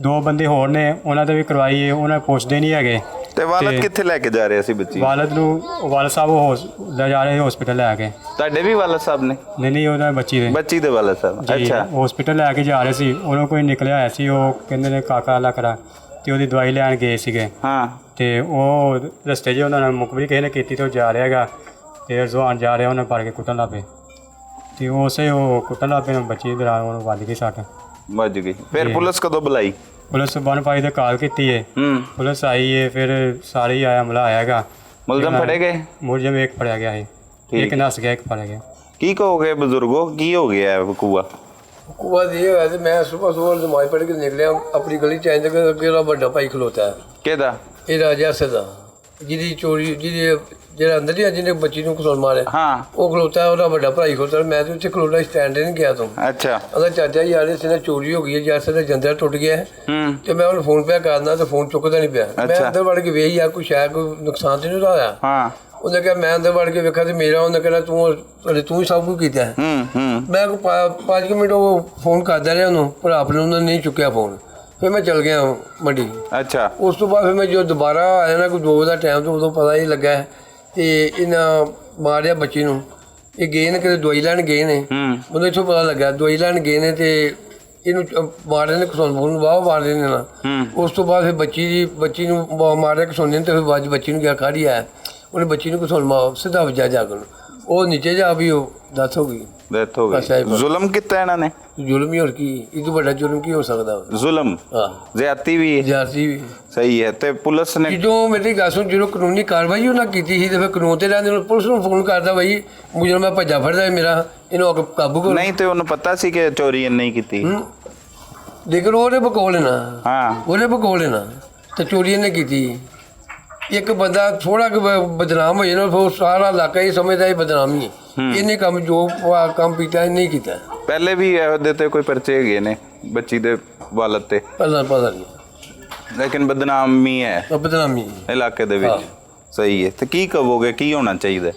[SPEAKER 3] 2 ਬੰਦੇ ਹੋਰ ਨੇ, ਉਹਨਾਂ ਤੇ ਵੀ ਕਰਵਾਈ ਹੈ, ਉਹਨਾਂ ਪੁੱਛਦੇ ਨਹੀਂ ਹੈਗੇ।
[SPEAKER 1] ਤੇ ਵਾਲਦ ਕਿੱਥੇ ਲੈ ਕੇ ਜਾ ਰਹੇ ਸੀ ਬੱਚੀ?
[SPEAKER 3] ਵਾਲਦ ਨੂੰ ਵਾਲਦ ਸਾਹਿਬ ਲੈ ਜਾ ਰਹੇ ਹਸਪੀਟਲ ਲੈ ਕੇ।
[SPEAKER 1] ਤੁਹਾਡੇ ਵੀ ਵਾਲਦ ਸਾਹਿਬ ਨੇ?
[SPEAKER 3] ਨਹੀਂ, ਉਹਨਾਂ ਬੱਚੀ ਦੇ
[SPEAKER 1] ਵਾਲਦ ਸਾਹਿਬ। ਅੱਛਾ।
[SPEAKER 3] ਹਸਪੀਟਲ ਲੈ ਕੇ ਜਾ ਰਹੇ ਸੀ, ਉਹਨੂੰ ਕੋਈ ਨਿਕਲਿਆ ਹੋਇਆ ਸੀ, ਉਹ ਕਹਿੰਦੇ ਨੇ ਕਾਕਾ ਅੱਲਾ ਕਰਾ, ਤੇ ਉਹਦੀ ਦਵਾਈ ਲੈਣ ਗਏ ਸੀਗੇ।
[SPEAKER 1] ਹਾਂ।
[SPEAKER 3] ਤੇ ਉਹ ਰਸਤੇ 'ਚ ਉਹਨਾਂ ਨਾਲ ਮੁਖਬਰੀ ਕਿਸੇ ਨੇ ਕੀਤੀ ਤੇ ਉਹ ਜਾ ਰਿਹਾ ਹੈਗਾ, ਤੇ ਰਜ਼ਵਾਨ ਜਾ ਰਿਹਾ, ਉਹਨੇ ਫੜ ਕੇ ਕੁੱਟਣ ਲੱਗ ਪਏ ਤੇ ਉਸੇ ਉਹ ਕੁੱਟਣ ਲੱਗ ਪਏ, ਬੱਚੀ ਦੇ ਨਾਲ ਉਹਨੂੰ ਵੱਜ ਗਈ ਸੱਟ।
[SPEAKER 1] ਵੱਜ ਗਈ। ਫਿਰ ਪੁਲਿਸ ਕਦੋਂ ਬੁਲਾਈ?
[SPEAKER 3] ਪੁਲਿਸ 155 ਤੇ ਕਾਲ ਕੀਤੀ ਹੈ। ਪੁਲਿਸ ਆਈ ਹੈ, ਫਿਰ ਸਾਰੇ ਹੀ ਆਇਆ, ਹਮਲਾ ਆਇਆ ਹੈਗਾ।
[SPEAKER 1] ਮੁਲਜ਼ਮ ਫੜੇ ਗਏ?
[SPEAKER 3] ਮੁਲਜ਼ਮ ਇੱਕ ਫੜਿਆ ਗਿਆ ਹੈ, ਇੱਕ ਨੱਸ ਗਿਆ, ਇੱਕ ਫੜਿਆ ਗਿਆ।
[SPEAKER 1] ਕੀ ਕਹੋਗੇ ਬਜ਼ੁਰਗੋ, ਕੀ ਹੋ ਗਿਆ ਵਕੂਆ?
[SPEAKER 5] ਵਕੂਆ ਇਹ ਹੋਇਆ ਤੇ ਮੈਂ ਸੁਬਹ ਨਮਾਜ਼ ਪੜ੍ਹ ਕੇ ਨਿਕਲਿਆ ਆਪਣੀ ਗਲੀ 'ਚ, ਆਂਦੇ ਕਿ ਅੱਗੇ ਉਹਦਾ ਵੱਡਾ ਭਾਈ ਖਲੋਤਾ ਹੈ।
[SPEAKER 1] ਕਿਹਦਾ?
[SPEAKER 5] ਇਹ ਰਾਜਾ ਸਦਾ, ਜਿਹਦੀ ਚੋਰੀ, ਜਿਹੜਾ ਅੰਦਰ ਹੀ ਜਿਹਨੇ ਬੱਚੀ ਨੂੰ ਕਸੂਰ ਮਾਰਿਆ।
[SPEAKER 1] ਹਾਂ।
[SPEAKER 5] ਉਹ ਖਲੋਤਾ, ਉਹਦਾ ਵੱਡਾ ਭਾਈ ਖਲੋਤਾ। ਮੈਂ ਤਾਂ ਉੱਥੇ ਖਲੋਤਾ, ਸਟੈਂਡ ਨਹੀਂ ਗਿਆ ਤੂੰ।
[SPEAKER 1] ਅੱਛਾ।
[SPEAKER 5] ਉਹਦਾ ਚਾਚਾ ਯਾਰ ਇਸ ਨੇ ਚੋਰੀ ਹੋ ਗਈ ਹੈ, ਜੱਸ ਦਾ ਜੰਦਰਾ ਟੁੱਟ ਗਿਆ ਹੈ। ਤੇ ਮੈਂ ਉਹਨੂੰ ਫੋਨ ਪਿਆ ਕਰਨਾ ਤੇ ਫੋਨ ਚੁੱਕਦਾ ਨਹੀਂ ਪਿਆ। ਮੈਂ ਅੰਦਰ ਵੜ ਕੇ ਵੇਖ ਯਾਰ ਕੋਈ ਸ਼ਾਇਦ ਕੋਈ ਨੁਕਸਾਨ ਤੇ ਨਹੀਂ ਹੋਇਆ।
[SPEAKER 1] ਹਾਂ।
[SPEAKER 5] ਉਹਨੇ ਕਿਹਾ ਮੈਂ ਅੰਦਰ ਵੜ ਕੇ ਵੇਖਿਆ ਤੇ ਮੇਰਾ, ਉਹਨੇ ਕਹਿੰਦਾ ਤੂੰ ਹੀ ਸਭ ਕੁਝ ਕੀਤਾ ਹੈ। ਮੈਂ 5 ਮਿੰਟ ਉਹ ਫੋਨ ਕਰਦਾ ਰਿਹਾ ਉਹਨੂੰ, ਪਰ ਆਪਣੇ ਉਹਨੇ ਨਹੀਂ ਚੁੱਕਿਆ ਫੋਨ। ਫਿਰ ਮੈਂ ਚਲ ਗਿਆ ਮੰਡੀ।
[SPEAKER 1] ਅੱਛਾ।
[SPEAKER 5] ਉਸ ਤੋਂ ਬਾਅਦ ਫਿਰ ਮੈਂ ਜਦੋਂ ਦੁਬਾਰਾ ਆਇਆ ਨਾ ਕੋਈ 2 ਦਾ ਟਾਈਮ, ਤੋਂ ਉਦੋਂ ਪਤਾ ਹੀ ਲੱਗਾ ਤੇ ਇਹਨਾਂ ਮਾਰਿਆ ਬੱਚੀ ਨੂੰ। ਇਹ ਗਏ ਨੇ ਕਿਤੇ ਦਵਾਈ ਲੈਣ ਗਏ ਨੇ, ਉਹਨੂੰ ਇੱਥੋਂ ਪਤਾ ਲੱਗਾ ਦਵਾਈ ਲੈਣ ਗਏ ਨੇ ਤੇ ਇਹਨੂੰ ਮਾਰੇ ਨੇ, ਕਸੌਨ ਨੂੰ ਵਾਹ ਮਾਰਦੇ ਨੇ ਨਾ। ਉਸ ਤੋਂ ਬਾਅਦ ਫਿਰ ਬੱਚੀ ਨੂੰ ਮਾਰਿਆ ਕਸੌਨੇ ਨੇ, ਤੇ ਫਿਰ ਬਾਅਦ ਬੱਚੀ ਨੂੰ ਗਿਆ ਖਾੜੀ ਆਇਆ, ਉਹਨੇ ਬੱਚੀ ਨੂੰ ਕਸੌਨ ਮਾਰ ਸਿੱਧਾ ਵੱਜਾ ਜਾ ਕੇ, ਉਹ ਨੀਚੇ ਜਾ ਵੀ ਉਹ ਡੈਥ ਹੋ ਗਈ।
[SPEAKER 1] ਡੈਥ ਹੋ ਗਈ। ਜ਼ੁਲਮ ਕੀਤਾ ਇਹਨਾਂ ਨੇ?
[SPEAKER 5] ਜ਼ੁਲਮ ਹੀ, ਹੋਰ ਕੀ, ਇਹ ਤੋਂ ਵੱਡਾ ਜ਼ੁਲਮ ਕੀ ਹੋ ਸਕਦਾ?
[SPEAKER 1] ਜ਼ੁਲਮ, ਜ਼ਿਆਦਤੀ ਵੀ ਹੈ।
[SPEAKER 5] ਜ਼ਿਆਦਤੀ ਵੀ
[SPEAKER 1] ਸਹੀ ਹੈ। ਤੇ ਪੁਲਿਸ ਨੇ
[SPEAKER 5] ਜਦੋਂ ਮੇਰੀ ਗੱਲ ਸੁਣ, ਜਦੋਂ ਕਾਨੂੰਨੀ ਕਾਰਵਾਈ ਉਹਨਾਂ ਕੀਤੀ ਸੀ ਤੇ ਫਿਰ ਕਾਨੂੰਨ ਤੇ ਰਹਿੰਦੇ ਪੁਲਿਸ ਨੂੰ ਫੋਨ ਕਰਦਾ, ਬਈ ਮੁਜਰਮ ਮੈਂ ਭੱਜਾ ਫੜਦਾ, ਮੇਰਾ ਇਹਨੂੰ ਕਾਬੂ ਕਰੋ।
[SPEAKER 1] ਨਹੀਂ, ਤੇ ਉਹਨੂੰ ਪਤਾ ਸੀ ਕਿ ਚੋਰੀ ਇਹਨੇ ਹੀ ਕੀਤੀ।
[SPEAKER 5] ਲੇਕਿਨ ਉਹਦੇ ਬਕੌਲ ਨਾ। ਹਾਂ। ਉਹਦੇ ਬਕੌਲ ਨਾ ਤੇ ਚੋਰੀ ਇਹਨੇ ਕੀਤੀ। ਇੱਕ ਬੰਦਾ ਥੋੜਾ ਬਦਨਾਮ ਹੋ ਜਾਣਾ, ਫਿਰ ਸਾਰਾ ਇਲਾਕਾ ਹੀ ਸਮਝਦਾ ਇਹ ਬਦਨਾਮੀ ਹੈ। ਇਹਨੇ ਕੰਮ ਜੋ ਕੰਮ ਕੀਤਾ ਨਹੀਂ ਕੀਤਾ।
[SPEAKER 1] ਪਹਿਲੇ ਵੀ ਇਹਦੇ ਤੇ ਕੋਈ ਪਰਚੇ ਹੈਗੇ ਨੇ ਬੱਚੀ ਦੇ ਵਾਲਦ ਤੇ?
[SPEAKER 5] ਪਤਾ ਨਹੀਂ,
[SPEAKER 1] ਲੇਕਿਨ ਬਦਨਾਮੀ ਹੈ,
[SPEAKER 5] ਬਦਨਾਮੀ
[SPEAKER 1] ਇਲਾਕੇ ਦੇ ਵਿੱਚ। ਸਹੀ ਹੈ। ਤੇ ਕੀ ਕਹੋਗੇ, ਕੀ ਹੋਣਾ ਚਾਹੀਦਾ?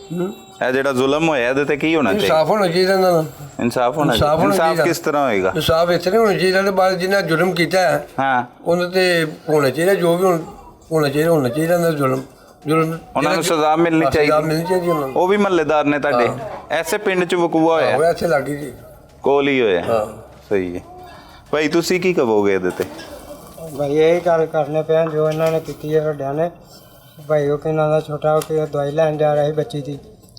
[SPEAKER 2] ਇਹ ਜਿਹੜਾ ਜ਼ੁਲਮ ਹੋਇਆ ਇਹਦੇ ਤੇ ਕੀ ਹੋਣਾ ਚਾਹੀਦਾ?
[SPEAKER 5] ਇਨਸਾਫ ਹੋਣਾ ਚਾਹੀਦਾ ਇਹਨਾਂ ਦਾ।
[SPEAKER 2] ਇਨਸਾਫ ਹੋਣਾ
[SPEAKER 5] ਇਨਸਾਫ
[SPEAKER 2] ਚਾਹੀਦਾ।
[SPEAKER 5] ਹੋਣਾ
[SPEAKER 2] ਇਨਸਾਫ
[SPEAKER 5] ਚਾਹੀਦਾ।
[SPEAKER 2] ਕਿਸ ਤਰ੍ਹਾਂ ਹੋਏਗਾ?
[SPEAKER 5] ਇਨਸਾਫ ਇਸ ਤਰ੍ਹਾਂ ਹੋਣਾ ਚਾਹੀਦਾ, ਤੇ ਬਾਅਦ ਜਿਹਨਾਂ ਜ਼ੁਲਮ ਕੀਤਾ ਹੈ
[SPEAKER 2] ਹਾਂ,
[SPEAKER 5] ਉਹਨਾਂ ਤੇ ਹੋਣਾ ਚਾਹੀਦਾ, ਜੋ ਵੀ ਹੋਣਾ ਚਾਹੀਦਾ ਇਹਨਾਂ ਦਾ ਜ਼ੁਲਮ
[SPEAKER 2] ਉਹਨਾਂ ਨੂੰ ਸਜ਼ਾ ਮਿਲਣੀ
[SPEAKER 5] ਸਜ਼ਾ
[SPEAKER 2] ਚਾਹੀਦੀ।
[SPEAKER 5] ਮਿਲਣੀ ਚਾਹੀਦੀ ਉਹਨਾਂ ਨੂੰ।
[SPEAKER 2] ਉਹ ਵੀ ਮਹੱਲੇਦਾਰ ਨੇ ਤੁਹਾਡੇ? ਐਸੇ ਪਿੰਡ 'ਚ ਵਕੂਆ ਹੋਇਆ?
[SPEAKER 5] ਹੋਇਆ ਇੱਥੇ ਲੱਗੀ ਜੀ।
[SPEAKER 2] ਕੋਲ ਹੀ ਹੋਇਆ?
[SPEAKER 5] ਹਾਂ।
[SPEAKER 2] ਸਹੀ ਹੈ ਭਾਈ, ਤੁਸੀਂ ਕੀ ਕਹੋਗੇ ਇਹਦੇ ਤੇ?
[SPEAKER 3] ਭਾਈ ਇਹੀ ਗੱਲ ਕਰਨੇ ਪਿਆ ਜੋ ਇਹਨਾਂ ਨੇ ਕੀਤੀ ਹੈ ਵੱਡਿਆਂ ਨੇ। ਭਾਈ ਉਹ ਕਿਨਾਂ ਦਾ ਛੋਟਾ ਹੋ ਕੇ ਦਵਾਈ ਲੈਣ ਜਾ ਰਿਹਾ ਸੀ ਬੱਚੀ ਦੀ,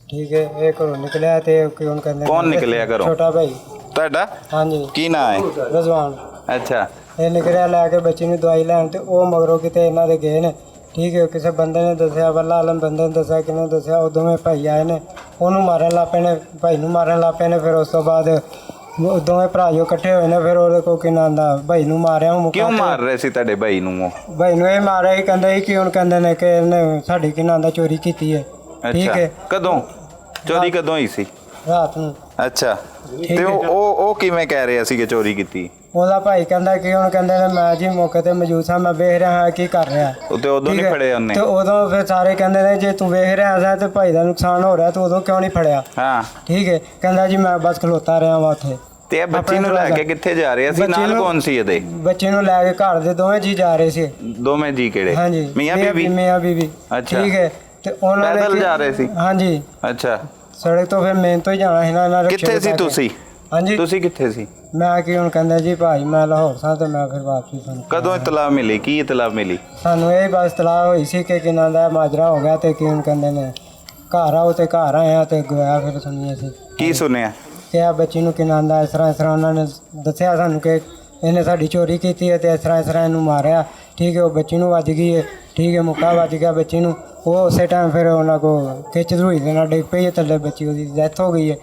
[SPEAKER 3] ਠੀਕ ਹੈ, ਇਹ ਘਰੋਂ ਨਿਕਲਿਆ ਤੇ ਕਿਉਂ ਕਹਿੰਦੇ
[SPEAKER 2] ਕੌਣ ਨਿਕਲਿਆ ਘਰੋਂ?
[SPEAKER 3] ਛੋਟਾ ਭਾਈ।
[SPEAKER 2] ਤੁਹਾਡਾ
[SPEAKER 3] ਹਾਂਜੀ।
[SPEAKER 2] ਕੀ ਨਾਂ ਹੈ?
[SPEAKER 3] ਰਜ਼ਵਾਨ।
[SPEAKER 2] ਅੱਛਾ।
[SPEAKER 3] ਇਹ ਨਿਕਲਿਆ ਲੈ ਕੇ ਬੱਚੀ ਨੂੰ ਦਵਾਈ ਲੈਣ, ਤੇ ਉਹ ਮਗਰੋਂ ਕਿਤੇ ਇਹਨਾਂ ਦੇ ਗਏ ਨੇ, ਠੀਕ ਹੈ, ਕਿਸੇ ਬੰਦੇ ਨੇ ਦੱਸਿਆ, ਵੱਲਾ ਆਲਮ ਬੰਦੇ ਨੇ ਦੱਸਿਆ, ਕਿਹਨੇ ਦੱਸਿਆ, ਉਹ ਦੋਵੇਂ ਭਾਈ ਆਏ ਨੇ, ਉਹਨੂੰ ਮਾਰਨ ਲੱਗ ਪਏ ਨੇ, ਭਾਈ ਨੂੰ ਮਾਰਨ ਲੱਗ ਪਏ ਨੇ। ਫਿਰ ਉਸ ਤੋਂ ਬਾਅਦ ਦੋਵੇਂ ਭਰਾ ਜੋ ਇਕੱਠੇ ਹੋਏ ਨੇ, ਫਿਰ ਉਹਦੇ ਕੋਲ ਕਿਨਾਂ ਦਾ ਭਾਈ ਨੂੰ ਮਾਰਿਆ। ਉਹ
[SPEAKER 2] ਕਿਉਂ ਮਾਰ ਰਹੇ ਸੀ ਤੁਹਾਡੇ ਭਾਈ ਨੂੰ? ਉਹ
[SPEAKER 3] ਭਾਈ ਨੂੰ ਇਹ ਮਾਰਿਆ ਹੀ ਕਹਿੰਦੇ ਸੀ ਕਿ ਹੁਣ ਕਹਿੰਦੇ ਨੇ ਕਿ ਇਹਨੇ ਸਾਡੀ ਕਿਨਾਂ ਦਾ ਚੋਰੀ ਕੀਤੀ ਹੈ, ਠੀਕ
[SPEAKER 2] ਅੱਛਾ,
[SPEAKER 3] ਹੈ,
[SPEAKER 2] ਕਦੋਂ ਚੋਰੀ ਕਦੋਂ ਹੋਈ ਸੀ?
[SPEAKER 3] ਰਾਤ ਨੂੰ।
[SPEAKER 2] ਅੱਛਾ, ਤੇ ਉਹ ਕਿਵੇਂ ਕਹਿ ਰਿਹਾ ਸੀ ਕਿ ਚੋਰੀ ਕੀਤੀ?
[SPEAKER 3] ਉਹਦਾ ਭਾਈ ਕਹਿੰਦਾ ਕਿ ਹੁਣ ਕਹਿੰਦੇ ਨੇ ਮੈਂ ਜੀ ਮੌਕੇ ਤੇ ਮੌਜੂਦ ਸਾਂ, ਮੈਂ ਵੇਖ ਰਿਹਾ ਹਾਂ ਕੀ ਕਰ ਰਿਹਾ।
[SPEAKER 2] ਤੇ ਉਦੋਂ ਨਹੀਂ ਫੜਿਆ ਉਹਨੇ?
[SPEAKER 3] ਤੇ ਉਦੋਂ ਫਿਰ ਸਾਰੇ ਕਹਿੰਦੇ ਨੇ ਜੇ ਤੂੰ ਵੇਖ ਰਿਹਾ ਸੀ ਤੇ ਭਾਈ ਦਾ ਨੁਕਸਾਨ ਹੋ ਰਿਹਾ, ਤੂੰ ਉਦੋਂ ਕਿਉਂ ਨਹੀਂ ਫੜਿਆ?
[SPEAKER 2] ਹਾਂ,
[SPEAKER 3] ਠੀਕ ਹੈ, ਕਹਿੰਦਾ ਜੀ ਮੈਂ ਬਸ ਖਲੋਤਾ ਰਿਹਾ ਵਾ ਉੱਥੇ।
[SPEAKER 2] ਤੇ ਇਹ ਬੱਚੀ ਨੂੰ ਲੈ ਕੇ ਕਿੱਥੇ ਜਾ ਰਿਹਾ ਸੀ?
[SPEAKER 3] ਬੱਚੇ
[SPEAKER 2] ਨਾਲ
[SPEAKER 3] ਨੂੰ-
[SPEAKER 2] ਕੌਣ ਸੀ ਇਹਦੇ?
[SPEAKER 3] ਬੱਚੇ ਨੂੰ ਲੈ ਕੇ ਘਰ ਦੇ ਦੋਵੇਂ ਜੀ ਜਾ ਰਹੇ ਸੀ।
[SPEAKER 2] ਦੋਵੇਂ ਜੀ ਕਿਹੜੇ?
[SPEAKER 3] ਹਾਂਜੀ,
[SPEAKER 2] ਮੀਆਂ ਬੀਬੀ?
[SPEAKER 3] ਮੀਆਂ ਬੀਬੀ।
[SPEAKER 2] ਅੱਛਾ।
[SPEAKER 3] ਠੀਕ ਹੈ, ਤੇ ਉਹਨਾਂ ਨੇ
[SPEAKER 2] ਪੈਦਲ ਜਾ ਰਹੇ ਸੀ?
[SPEAKER 3] ਹਾਂਜੀ,
[SPEAKER 2] ਅੱਛਾ,
[SPEAKER 3] ਸੜਕ ਤੋਂ ਫਿਰ ਮੇਨ ਤੋਂ ਹੀ ਜਾਣਾ ਸੀ ਨਾ ਇਹਨਾਂ ਨੇ।
[SPEAKER 2] ਕਿੱਥੇ ਸੀ ਤੁਸੀਂ?
[SPEAKER 3] ਹਾਂਜੀ,
[SPEAKER 2] ਤੁਸੀਂ ਕਿੱਥੇ ਸੀ?
[SPEAKER 3] ਮੈਂ ਕੀ ਹੁਣ ਕਹਿੰਦਾ ਜੀ ਭਾਈ ਮੈਂ ਲਾਹੌਰ ਸਾਂ ਤੇ ਮੈਂ ਫਿਰ ਵਾਪਸੀ ਸਾਨੂੰ
[SPEAKER 2] ਕਦੋਂ ਇਤਲਾਹ ਮਿਲੀ? ਕੀ ਇਤਲਾਹ ਮਿਲੀ?
[SPEAKER 3] ਸਾਨੂੰ ਇਹ ਬਸ ਤਲਾਹ ਹੋਈ ਸੀ ਕਿ ਕਿਨਾਂ ਦਾ ਮਾਜਰਾ ਹੋ ਗਿਆ, ਤੇ ਕੀ ਹੁਣ ਕਹਿੰਦੇ ਨੇ ਘਰ ਆਓ, ਤੇ ਘਰ ਆਏ ਆ ਤੇ ਗੋਇਆ ਫਿਰ ਸੁਣੀਏ ਸੀ
[SPEAKER 2] ਕੀ ਸੁਣਿਆ?
[SPEAKER 3] ਕਿ ਆ ਬੱਚੀ ਨੂੰ ਕਿਨਾਂ ਦਾ ਇਸ ਤਰ੍ਹਾਂ ਉਹਨਾਂ ਨੇ ਦੱਸਿਆ ਸਾਨੂੰ ਕਿ ਇਹਨੇ ਸਾਡੀ ਚੋਰੀ ਕੀਤੀ ਹੈ ਤੇ ਇਸ ਤਰ੍ਹਾਂ ਇਹਨੂੰ ਮਾਰਿਆ, ਠੀਕ ਹੈ। ਉਹ ਬੱਚੀ ਨੂੰ ਵੱਜ ਗਈ ਹੈ, ਠੀਕ ਹੈ, ਮੁੱਕਾ ਵੱਜ ਗਿਆ ਬੱਚੀ ਨੂੰ। ਉਹ ਉਸੇ ਟਾਈਮ ਫਿਰ ਉਹਨਾਂ ਕੋ ਖਿੱਚ ਧੂਈ ਦੇ ਨਾਲ ਡਿੱਗ ਪਈ ਹੈ ਥੱਲੇ, ਬੱਚੀ ਉਹਦੀ ਡੈਥ ਹੋ ਗਈ ਹੈ।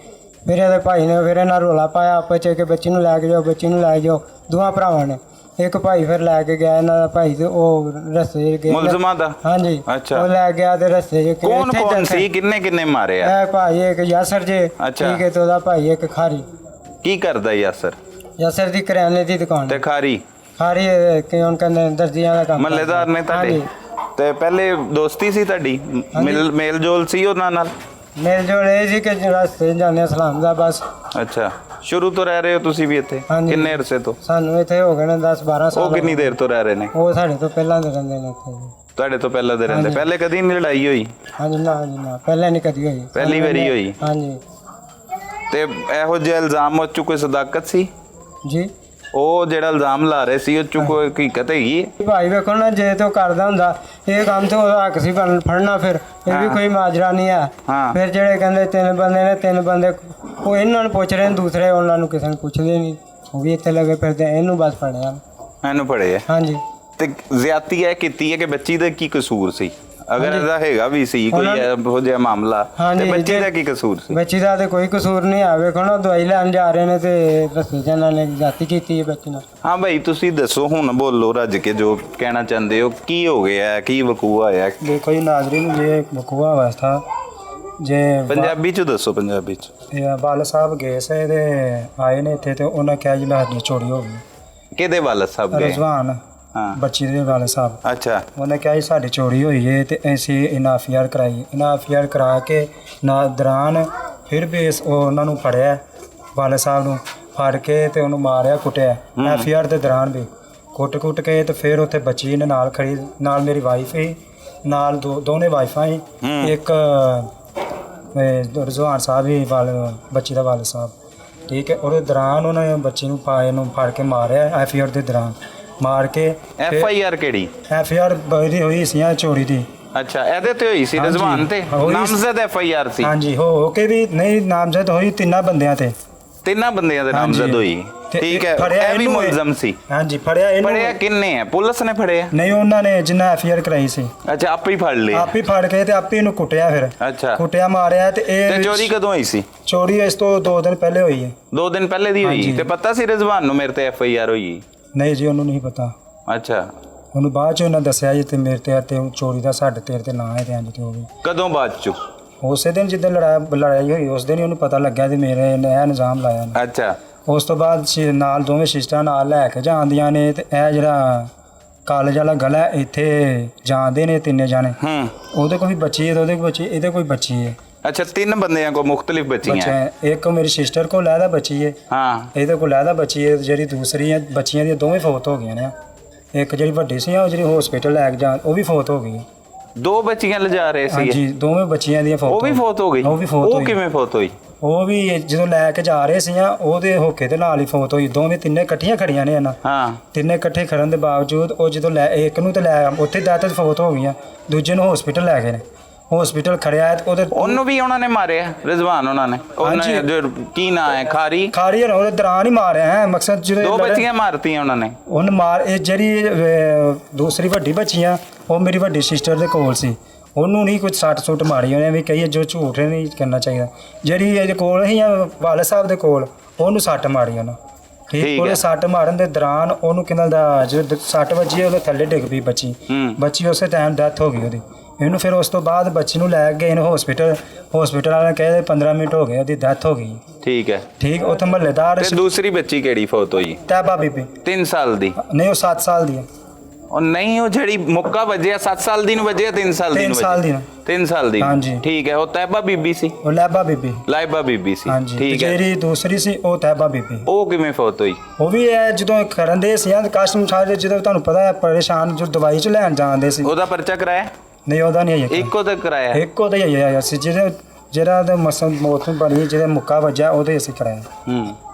[SPEAKER 3] ਫਿਰ ਇਹਦੇ ਭਾਈ ਨੇ ਫਿਰ ਇਹਨਾਂ ਰੋਲਾ ਪਾਇਆ ਆਪਸ 'ਚ ਕਿ ਬੱਚੀ ਨੂੰ ਲੈ ਕੇ ਜਾਓ, ਬੱਚੀ ਨੂੰ ਲੈ ਜਾਓ। ਦੋਵਾਂ ਭਰਾਵਾਂ ਨੇ, ਇੱਕ ਭਾਈ ਫਿਰ ਲੈ ਕੇ ਗਿਆ ਇਹਨਾਂ ਦਾ ਭਾਈ, ਤੇ ਉਹ ਰਸਤੇ 'ਚ ਗਏ।
[SPEAKER 2] ਮੁਲਜ਼ਮਾਂ ਦਾ?
[SPEAKER 3] ਹਾਂਜੀ।
[SPEAKER 2] ਅੱਛਾ।
[SPEAKER 3] ਉਹ ਲੈ ਗਿਆ ਤੇ ਰਸਤੇ 'ਚ
[SPEAKER 2] ਕੌਣ ਕੌਣ ਸੀ? ਕਿੰਨੇ ਮਾਰਿਆ?
[SPEAKER 3] ਇਹ ਭਾਈ ਇੱਕ ਯਾਸਰ ਜੇ,
[SPEAKER 2] ਅੱਛਾ।
[SPEAKER 3] ਠੀਕ ਹੈ, ਤੇ ਉਹਦਾ ਭਾਈ ਇੱਕ ਖਾਰੀ।
[SPEAKER 2] ਕੀ ਕਰਦਾ ਯਾਸਰ?
[SPEAKER 3] ਯਾਸਰ ਦੀ ਕਰਿਆਨੇ ਦੀ ਦੁਕਾਨ।
[SPEAKER 2] ਤੇ ਖਾਰੀ?
[SPEAKER 3] ਖਾਰੀ ਕਿਉਂ ਕਹਿੰਦੇ ਦਰਜੀਆਂ ਦਾ ਕੰਮ।
[SPEAKER 2] ਮਹੱਲੇਦਾਰ ਨੇ ਤੁਹਾਡੇ?
[SPEAKER 3] ਹਾਂਜੀ।
[SPEAKER 2] ਤੇ ਪਹਿਲੇ ਦੋਸਤੀ ਸੀ ਤੁਹਾਡੀ? ਮੇਲ ਜੋਲ ਸੀ ਉਹਨਾਂ ਨਾਲ?
[SPEAKER 3] ਮੇਲ ਜੋਲ ਇਹ ਸੀ ਕਿ ਰਸਤੇ 'ਚ ਜਾਂਦੇ ਆ ਸਲਾਮ ਦਾ ਬਸ।
[SPEAKER 2] ਅੱਛਾ, ਸ਼ੁਰੂ ਤੋਂ ਰਹਿ ਰਹੇ ਹੋ ਤੁਸੀਂ ਵੀ ਇੱਥੇ?
[SPEAKER 3] ਹਾਂਜੀ।
[SPEAKER 2] ਕਿੰਨੇ ਅਰਸੇ ਤੋਂ?
[SPEAKER 3] ਸਾਨੂੰ ਇੱਥੇ ਹੋ ਗਏ ਨੇ 10-12 ਸਾਲ।
[SPEAKER 2] ਉਹ ਕਿੰਨੀ ਦੇਰ ਤੋਂ ਰਹਿ ਰਹੇ ਨੇ?
[SPEAKER 3] ਉਹ ਸਾਡੇ ਤੋਂ ਪਹਿਲਾਂ ਦੇ ਰਹਿੰਦੇ ਨੇ ਇੱਥੇ।
[SPEAKER 2] ਤੁਹਾਡੇ ਤੋਂ ਪਹਿਲਾਂ ਦੇ ਰਹਿੰਦੇ?
[SPEAKER 3] ਹਾਂਜੀ।
[SPEAKER 2] ਪਹਿਲੇ ਕਦੀ ਨਹੀਂ ਲੜਾਈ ਹੋਈ?
[SPEAKER 3] ਹਾਂਜੀ, ਨਾ ਜੀ ਨਾ, ਪਹਿਲਾਂ ਨਹੀਂ ਕਦੀ ਹੋਈ।
[SPEAKER 2] ਪਹਿਲੀ ਵਾਰੀ ਹੋਈ?
[SPEAKER 3] ਹਾਂਜੀ।
[SPEAKER 2] ਤੇ ਇਹੋ ਜਿਹੇ ਇਲਜ਼ਾਮ ਉਹ 'ਚ ਕੋਈ ਸਦਾਕਤ ਸੀ?
[SPEAKER 3] ਜੀ
[SPEAKER 2] ਉਹ ਜਿਹੜਾ ਇਲਜ਼ਾਮ ਲਾ ਰਹੇ ਸੀ ਉਹ 'ਚ ਕੋਈ ਹਕੀਕਤ ਹੈਗੀ ਹੈ?
[SPEAKER 3] ਭਾਈ ਵੇਖੋ ਨਾ, ਜੇ ਤੇ ਉਹ ਕਰਦਾ ਹੁੰਦਾ ਇਹ ਕੰਮ ਤੇ ਉਹਦਾ ਹੱਕ ਸੀ ਫੜਨਾ। ਫਿਰ ਇਹ ਵੀ ਕੋਈ ਮਾਜਰਾ ਨਹੀਂ ਹੈ।
[SPEAKER 2] ਹਾਂ।
[SPEAKER 3] ਫਿਰ ਜਿਹੜੇ ਕਹਿੰਦੇ 3 ਬੰਦੇ ਨੇ, 3 ਬੰਦੇ ਉਹ ਇਹਨਾਂ ਨੂੰ ਪੁੱਛ ਰਹੇ ਨੇ, ਦੂਸਰੇ ਉਹਨਾਂ ਨੂੰ ਕਿਸੇ ਨੂੰ ਪੁੱਛਦੇ ਨਹੀਂ। ਉਹ ਵੀ ਇੱਥੇ ਲੱਗੇ ਫਿਰਦੇ, ਇਹਨੂੰ ਬਸ ਫੜਿਆ।
[SPEAKER 2] ਇਹਨੂੰ ਫੜਿਆ?
[SPEAKER 3] ਹਾਂਜੀ।
[SPEAKER 2] ਤੇ ਜ਼ਿਆਦਤੀ ਇਹ ਕੀਤੀ ਹੈ ਕਿ ਬੱਚੀ ਦਾ ਕੀ ਕਸੂਰ ਸੀ? ਅਗਰ ਇਹਦਾ ਹੈਗਾ ਵੀ ਸੀ ਕੋਈ ਇਹੋ ਜਿਹਾ ਮਾਮਲਾ, ਤੇ ਬੱਚੀ ਦਾ ਕੀ ਕਸੂਰ ਸੀ?
[SPEAKER 3] ਬੱਚੀ ਦਾ ਤੇ ਕੋਈ ਕਸੂਰ ਨਹੀਂ ਆ। ਵੇਖੋ ਨਾ, ਦਵਾਈ ਲੈਣ ਜਾ ਰਹੇ ਨੇ ਤੇ ਰਸਤੇ 'ਚ ਇਹਨਾਂ ਨੇ ਜਾਤੀ ਕੀਤੀ ਹੈ ਬੱਚੀ ਨਾਲ।
[SPEAKER 2] ਹਾਂ ਭਾਈ, ਤੁਸੀਂ ਦੱਸੋ ਹੁਣ, ਬੋਲੋ ਰੱਜ ਕੇ ਜੋ ਕਹਿਣਾ ਚਾਹੁੰਦੇ ਹੋ। ਕੀ ਹੋ ਗਿਆ? ਕੀ ਵਕੂਆ ਹੋਇਆ?
[SPEAKER 3] ਦੇਖੋ ਜੀ ਨਾਜ਼ਰੀਨ, ਇਹ ਵਕੂਆ ਅਵਸਥਾ ਜੇ
[SPEAKER 2] ਪੰਜਾਬੀ ਚ ਦੱਸੋ। ਪੰਜਾਬੀ ਚ?
[SPEAKER 3] ਇਹ ਵਾਲ ਸਾਹਿਬ ਗਏ ਸੀ ਤੇ ਆਏ ਨੇ ਇੱਥੇ, ਤੇ ਉਹਨਾਂ ਕਿਹਾ ਜੀ ਸਾਡੀ ਚੋਰੀ ਹੋ ਗਈ।
[SPEAKER 2] ਕਿਹਦੇ ਵਾਲਦ ਸਾਹਿਬ ਗਏ?
[SPEAKER 3] ਰਜ਼ਵਾਨ,
[SPEAKER 2] ਹਾਂ,
[SPEAKER 3] ਬੱਚੀ ਦੇ ਵਾਲ ਸਾਹਿਬ।
[SPEAKER 2] ਅੱਛਾ।
[SPEAKER 3] ਉਹਨੇ ਕਿਹਾ ਜੀ ਸਾਡੀ ਚੋਰੀ ਹੋਈ ਹੈ ਤੇ ਅਸੀਂ ਇਨਾਫੀਆਰ ਕਰਾਈ। ਇਨਾਫੀਆਰ ਕਰਾ ਕੇ ਨਾ ਦੌਰਾਨ ਫਿਰ ਵੀ ਉਹਨਾਂ ਨੂੰ ਫੜਿਆ, ਵਾਲ ਸਾਹਿਬ ਨੂੰ ਫੜ ਕੇ ਤੇ ਉਹਨੂੰ ਮਾਰਿਆ, ਕੁੱਟਿਆ। ਐਫਆਰ ਦੇ ਦੌਰਾਨ ਵੀ ਕੁੱਟ ਕੇ ਤੇ ਫਿਰ ਉੱਥੇ ਬੱਚੀ ਨੇ ਨਾਲ ਖੜੀ, ਨਾਲ ਮੇਰੀ ਵਾਈਫ ਹੀ ਨਾਲ, ਦੋਨੇ ਵਾਈਫਾਂ ਹੀ, ਇੱਕ ਰਜ਼ਵਾਨ ਸਾਹਿਬ ਹੀ ਬੱਚੀ ਦਾ ਵਾਲ ਸਾਹਿਬ, ਠੀਕ ਹੈ। ਉਹਦੇ ਦੌਰਾਨ ਉਹਨਾਂ ਨੇ ਬੱਚੀ ਨੂੰ ਫੜ ਕੇ ਮਾਰਿਆ। ਐਫਆਰ ਦੇ ਦੌਰਾਨ ਮਾਰ ਕੇ।
[SPEAKER 2] ਐਫਆਈਆਰ ਕਿਹੜੀ?
[SPEAKER 3] ਐਫਆਰ ਬੜੀ ਹੋਈ ਸੀ ਚੋਰੀ ਦੀ।
[SPEAKER 2] ਅੱਛਾ, ਇਹਦੇ ਤੇ ਹੋਈ ਸੀ? ਰਜ਼ਵਾਨ ਤੇ ਨਾਮਜ਼ਦ ਐਫਆਈਆਰ ਸੀ?
[SPEAKER 3] ਹਾਂਜੀ, ਹੋ ਕੇ ਵੀ ਨਹੀਂ ਨਾਮਜ਼ਦ ਹੋਈ 3 ਬੰਦਿਆਂ ਤੇ।
[SPEAKER 2] 3 ਬੰਦਿਆਂ ਦੇ ਨਾਮਜ਼ਦ ਹੋਈ? ਠੀਕ ਹੈ। ਇਹ ਵੀ ਮੁਲਜ਼ਮ ਸੀ?
[SPEAKER 3] ਹਾਂਜੀ, ਫੜਿਆ ਇਹਨੂੰ।
[SPEAKER 2] ਫੜਿਆ ਕਿੰਨੇ ਹੈ? ਪੁਲਿਸ ਨੇ ਫੜਿਆ?
[SPEAKER 3] ਨਹੀਂ, ਉਹਨਾਂ ਨੇ ਜਿੰਨਾ ਐਫਆਰ ਕਰਾਈ ਸੀ।
[SPEAKER 2] ਅੱਛਾ, ਆਪੇ ਹੀ ਫੜ ਲਿਆ?
[SPEAKER 3] ਆਪੇ ਫੜ ਕੇ ਤੇ ਆਪੇ ਇਹਨੂੰ ਕੁੱਟਿਆ। ਫਿਰ
[SPEAKER 2] ਅੱਛਾ,
[SPEAKER 3] ਕੁੱਟਿਆ, ਮਾਰਿਆ। ਤੇ ਇਹ
[SPEAKER 2] ਚੋਰੀ ਕਦੋਂ ਹੋਈ ਸੀ?
[SPEAKER 3] ਚੋਰੀ ਇਸ ਤੋਂ 2 ਦਿਨ ਪਹਿਲੇ ਹੋਈ ਹੈ।
[SPEAKER 2] 2 ਦਿਨ ਪਹਿਲੇ ਦੀ ਹੋਈ? ਤੇ ਪਤਾ ਸੀ ਰਜ਼ਵਾਨ ਨੂੰ ਮੇਰੇ ਤੇ ਐਫਆਈਆਰ ਹੋਈ?
[SPEAKER 3] ਨਹੀਂ ਜੀ, ਉਹਨੂੰ ਨਹੀਂ ਪਤਾ।
[SPEAKER 2] ਅੱਛਾ।
[SPEAKER 3] ਉਹਨੂੰ ਬਾਅਦ ਚ ਉਹਨਾਂ ਦੱਸਿਆ ਜੀ ਤੇ ਮੇਰੇ ਤੇ ਚੋਰੀ ਦਾ ਸਾਡੇ ਤੇਰੇ ਤੇ ਨਾਂ ਹੈ ਤੇ ਇੰਜ ਤੇ ਹੋ ਗਈ।
[SPEAKER 2] ਕਦੋਂ ਬਾਅਦ ਚ?
[SPEAKER 3] ਉਸੇ ਦਿਨ ਜਿੱਦਾਂ ਲੜਾਈ ਹੋਈ ਉਸ ਦਿਨ ਹੀ ਉਹਨੂੰ ਪਤਾ ਲੱਗਿਆ ਤੇ ਮੇਰੇ ਨੇ ਇਹ ਨਿਜ਼ਾਮ ਲਾਇਆ।
[SPEAKER 2] ਅੱਛਾ।
[SPEAKER 3] ਉਸ ਤੋਂ ਬਾਅਦ ਨਾਲ ਦੋਵੇਂ ਸਿਸਟਰਾਂ ਨਾਲ ਲੈ ਕੇ ਜਾਂਦੀਆਂ ਨੇ ਤੇ ਇਹ ਜਿਹੜਾ ਕਾਲਜ ਵਾਲਾ ਗਲਾ ਇੱਥੇ ਜਾਂਦੇ ਨੇ 3 ਜਾਣੇ। ਉਹਦੇ ਕੋਲ ਵੀ ਬੱਚੀ ਹੈ ਤੇ ਉਹਦੇ ਕੋਲ ਬੱਚੀ, ਇਹਦੇ ਕੋਈ ਬੱਚੀ ਹੈ।
[SPEAKER 2] अच्छा 3 बंदियां को मुख्तलिफ बच्चियां
[SPEAKER 3] बच्चे
[SPEAKER 2] हैं।
[SPEAKER 3] हैं। एक मेरी सिस्टर को लैदा बच्ची है,
[SPEAKER 2] हाँ
[SPEAKER 3] ਇਹਦੇ ਕੋਲ ਲਹਿਦਾ ਬੱਚੀ ਹੈ, ਜਿਹੜੀ ਦੂਸਰੀ ਹੈ ਬੱਚੀਆਂ ਦੀਆਂ ਦੋਵੇਂ ਫੌਤ ਹੋ ਗਈਆਂ ਨੇ। ਇੱਕ ਜਿਹੜੀ ਵੱਡੀ ਸੀ ਉਹ ਜਿਹੜੀ ਹਸਪੀਟਲ ਲੈ ਕੇ ਜਾਣ ਉਹ ਵੀ ਫੌਤ ਹੋ ਗਈ।
[SPEAKER 2] 2 बच्चियां ले जा रहे थे
[SPEAKER 3] ਹਾਂਜੀ ਦੋਵੇਂ ਬੱਚੀਆਂ ਦੀਆਂ ਫੌਤ
[SPEAKER 2] वो भी फौत हो गई।
[SPEAKER 3] ਉਹ ਵੀ ਫੌਤ
[SPEAKER 2] वो
[SPEAKER 3] ਹੋਈ।
[SPEAKER 2] किवें फौत हुई?
[SPEAKER 3] ਉਹ ਵੀ ਜਦੋਂ ਲੈ ਕੇ ਜਾ ਰਹੇ ਸੀ ਉਹਦੇ ਹੋਕੇ ਦੇ ਨਾਲ ਹੀ ਫੌਤ ਹੋਈ। ਦੋਵੇਂ ਤਿੰਨੇ ਇਕੱਠੀਆਂ ਖੜੀਆਂ ਨੇ ਇਹਨਾਂ,
[SPEAKER 2] हाँ
[SPEAKER 3] ਤਿੰਨੇ ਇਕੱਠੇ ਖੜਨ ਦੇ ਬਾਵਜੂਦ ਉਹ ਜਦੋਂ ਲੈ ਇੱਕ ਨੂੰ ਤੇ ਲੈ ਉੱਥੇ ਡੈਥ ਫੌਤ ਹੋ ਗਈਆਂ, ਦੂਜੇ ਨੂੰ ਹਸਪੀਟਲ ਲੈ ਗਏ ਨੇ। ਹਸਪੀਟਲ ਖੜਿਆ ਹੈ ਤੇ ਉਹਦੇ
[SPEAKER 2] ਉਹਨੂੰ ਵੀ ਉਹਨਾਂ ਨੇ ਮਾਰਿਆ ਰਿਜ਼ਵਾਨ ਉਹਨਾਂ ਨੇ ਉਹਨਾਂ
[SPEAKER 3] ਹਾਂਜੀ।
[SPEAKER 2] ਜੋ ਕੀ ਨਾਂ ਹੈ ਖਾਰੀ
[SPEAKER 3] ਖਾਰੀ ਹੋਣਾ ਉਹਦੇ ਦੌਰਾਨ ਹੀ ਮਾਰਿਆ ਹੈ। ਮਕਸਦ
[SPEAKER 2] 2
[SPEAKER 3] ਜਦੋਂ
[SPEAKER 2] ਬੱਚੀਆਂ ਮਾਰਤੀਆਂ ਉਹਨਾਂ ਨੇ।
[SPEAKER 3] ਉਹਨ ਮਾਰ ਇਹ ਜਿਹੜੀ ਦੂਸਰੀ ਵੱਡੀ ਬੱਚੀਆਂ ਉਹ ਮੇਰੀ ਵੱਡੀ ਸਿਸਟਰ ਦੇ ਕੋਲ ਸੀ, ਉਹਨੂੰ ਨਹੀਂ ਕੁਝ ਸੱਟ ਸੁੱਟ ਮਾਰੀ ਉਹਨੇ ਵੀ ਕਹੀਏ ਜੋ ਝੂਠ ਨਹੀਂ ਕਰਨਾ ਚਾਹੀਦਾ। ਜਿਹੜੀ ਇਹਦੇ ਕੋਲ ਸੀ ਵਾਲੇ ਸਾਹਿਬ ਦੇ ਕੋਲ ਉਹਨੂੰ ਸੱਟ ਮਾਰੀ ਉਹਨਾਂ।
[SPEAKER 2] ਠੀਕ
[SPEAKER 3] ਠੀਕ
[SPEAKER 2] ਹੈ।
[SPEAKER 3] ਉਹਦੇ ਸੱਟ ਮਾਰਨ ਦੇ ਦੌਰਾਨ ਉਹਨੂੰ ਕਿੰਨਾ ਦਾ ਜਦੋਂ ਸੱਟ ਵੱਜੀ ਉਹਦੇ ਥੱਲੇ ਡਿੱਗ ਪਈ ਬੱਚੀ। ਬੱਚੀ ਉਸੇ ਟਾਈਮ ਡੈਥ ਹੋ ਗਈ ਉਹਦੀ। ਇਹਨੂੰ ਫਿਰ ਉਸ ਤੋਂ ਬਾਅਦ ਬੱਚੀ ਨੂੰ ਲੈ ਗਏ ਇਹਨੂੰ ਹਸਪੀਟਲ ਵਾਲਿਆਂ ਨੇ ਕਹੇ 15 ਮਿੰਟ ਹੋ ਗਏ ਉਹਦੀ ਡੈਥ ਹੋ ਗਈ।
[SPEAKER 2] ਠੀਕ ਹੈ।
[SPEAKER 3] ਠੀਕ ਉੱਥੇ ਮਹੱਲੇਦਾਰ
[SPEAKER 2] ਤੇ ਦੂਸਰੀ ਬੱਚੀ ਕਿਹੜੀ ਫੌਤ ਹੋਈ?
[SPEAKER 3] ਤੈਬਾ ਬੀਬੀ
[SPEAKER 2] 3 ਸਾਲ ਦੀ।
[SPEAKER 3] ਨਹੀਂ ਉਹ 7 ਸਾਲ ਦੀ ਹੈ।
[SPEAKER 2] ਉਹ ਨਹੀਂ ਉਹ ਜਿਹੜੀ ਮੁੱਕਾ ਵੱਜਿਆ 7 ਸਾਲ ਦੀ ਨੂੰ ਵੱਜਿਆ 3 ਸਾਲ ਦੀ
[SPEAKER 3] 3
[SPEAKER 2] ਨੂੰ
[SPEAKER 3] ਸਾਲ ਦੀ ਨੂੰ।
[SPEAKER 2] 3 ਸਾਲ ਦੀ ਨੂੰ।
[SPEAKER 3] ਹਾਂਜੀ।
[SPEAKER 2] ਠੀਕ ਹੈ। ਉਹ ਤੈਬਾ ਬੀਬੀ ਸੀ?
[SPEAKER 3] ਉਹ ਲੈਬਾ ਬੀਬੀ।
[SPEAKER 2] ਲਾਇਬਾ ਬੀਬੀ ਸੀ।
[SPEAKER 3] ਹਾਂਜੀ
[SPEAKER 2] ਠੀਕ ਹੈ।
[SPEAKER 3] ਜਿਹੜੀ ਦੂਸਰੀ ਸੀ ਉਹ ਤੈਬਾ ਬੀਬੀ।
[SPEAKER 2] ਉਹ ਕਿਵੇਂ ਫੌਤ ਹੋਈ?
[SPEAKER 3] ਉਹ ਵੀ ਹੈ ਜਦੋਂ ਕਰਨ ਦੇ ਸੀ ਕਸਟਮ ਸਾਰੇ ਜਦੋਂ ਤੁਹਾਨੂੰ ਪਤਾ ਹੈ ਪਰੇਸ਼ਾਨ ਜੋ ਦਵਾਈ ਚ ਲੈਣ ਜਾਂਦੇ ਸੀ।
[SPEAKER 2] ਉਹਦਾ ਪਰਚਾ ਕਰਾਇਆ?
[SPEAKER 3] ਨਹੀਂ ਉਹਦਾ ਨਹੀਂ ਹੈ
[SPEAKER 2] ਇੱਕੋ ਤੱਕ ਕਰਾਇਆ?
[SPEAKER 3] ਇੱਕੋ ਦਾ ਹੀ ਹੈ ਅਸੀਂ ਜਿਹੜਾ ਦਾ ਮਸਲ ਮੌਤ ਨੂੰ ਬਣੀ ਜਿਹਦੇ ਮੁੱਕਾ ਵੱਜਾ ਉਹਦੇ ਅਸੀਂ ਕਰਾਇਆ।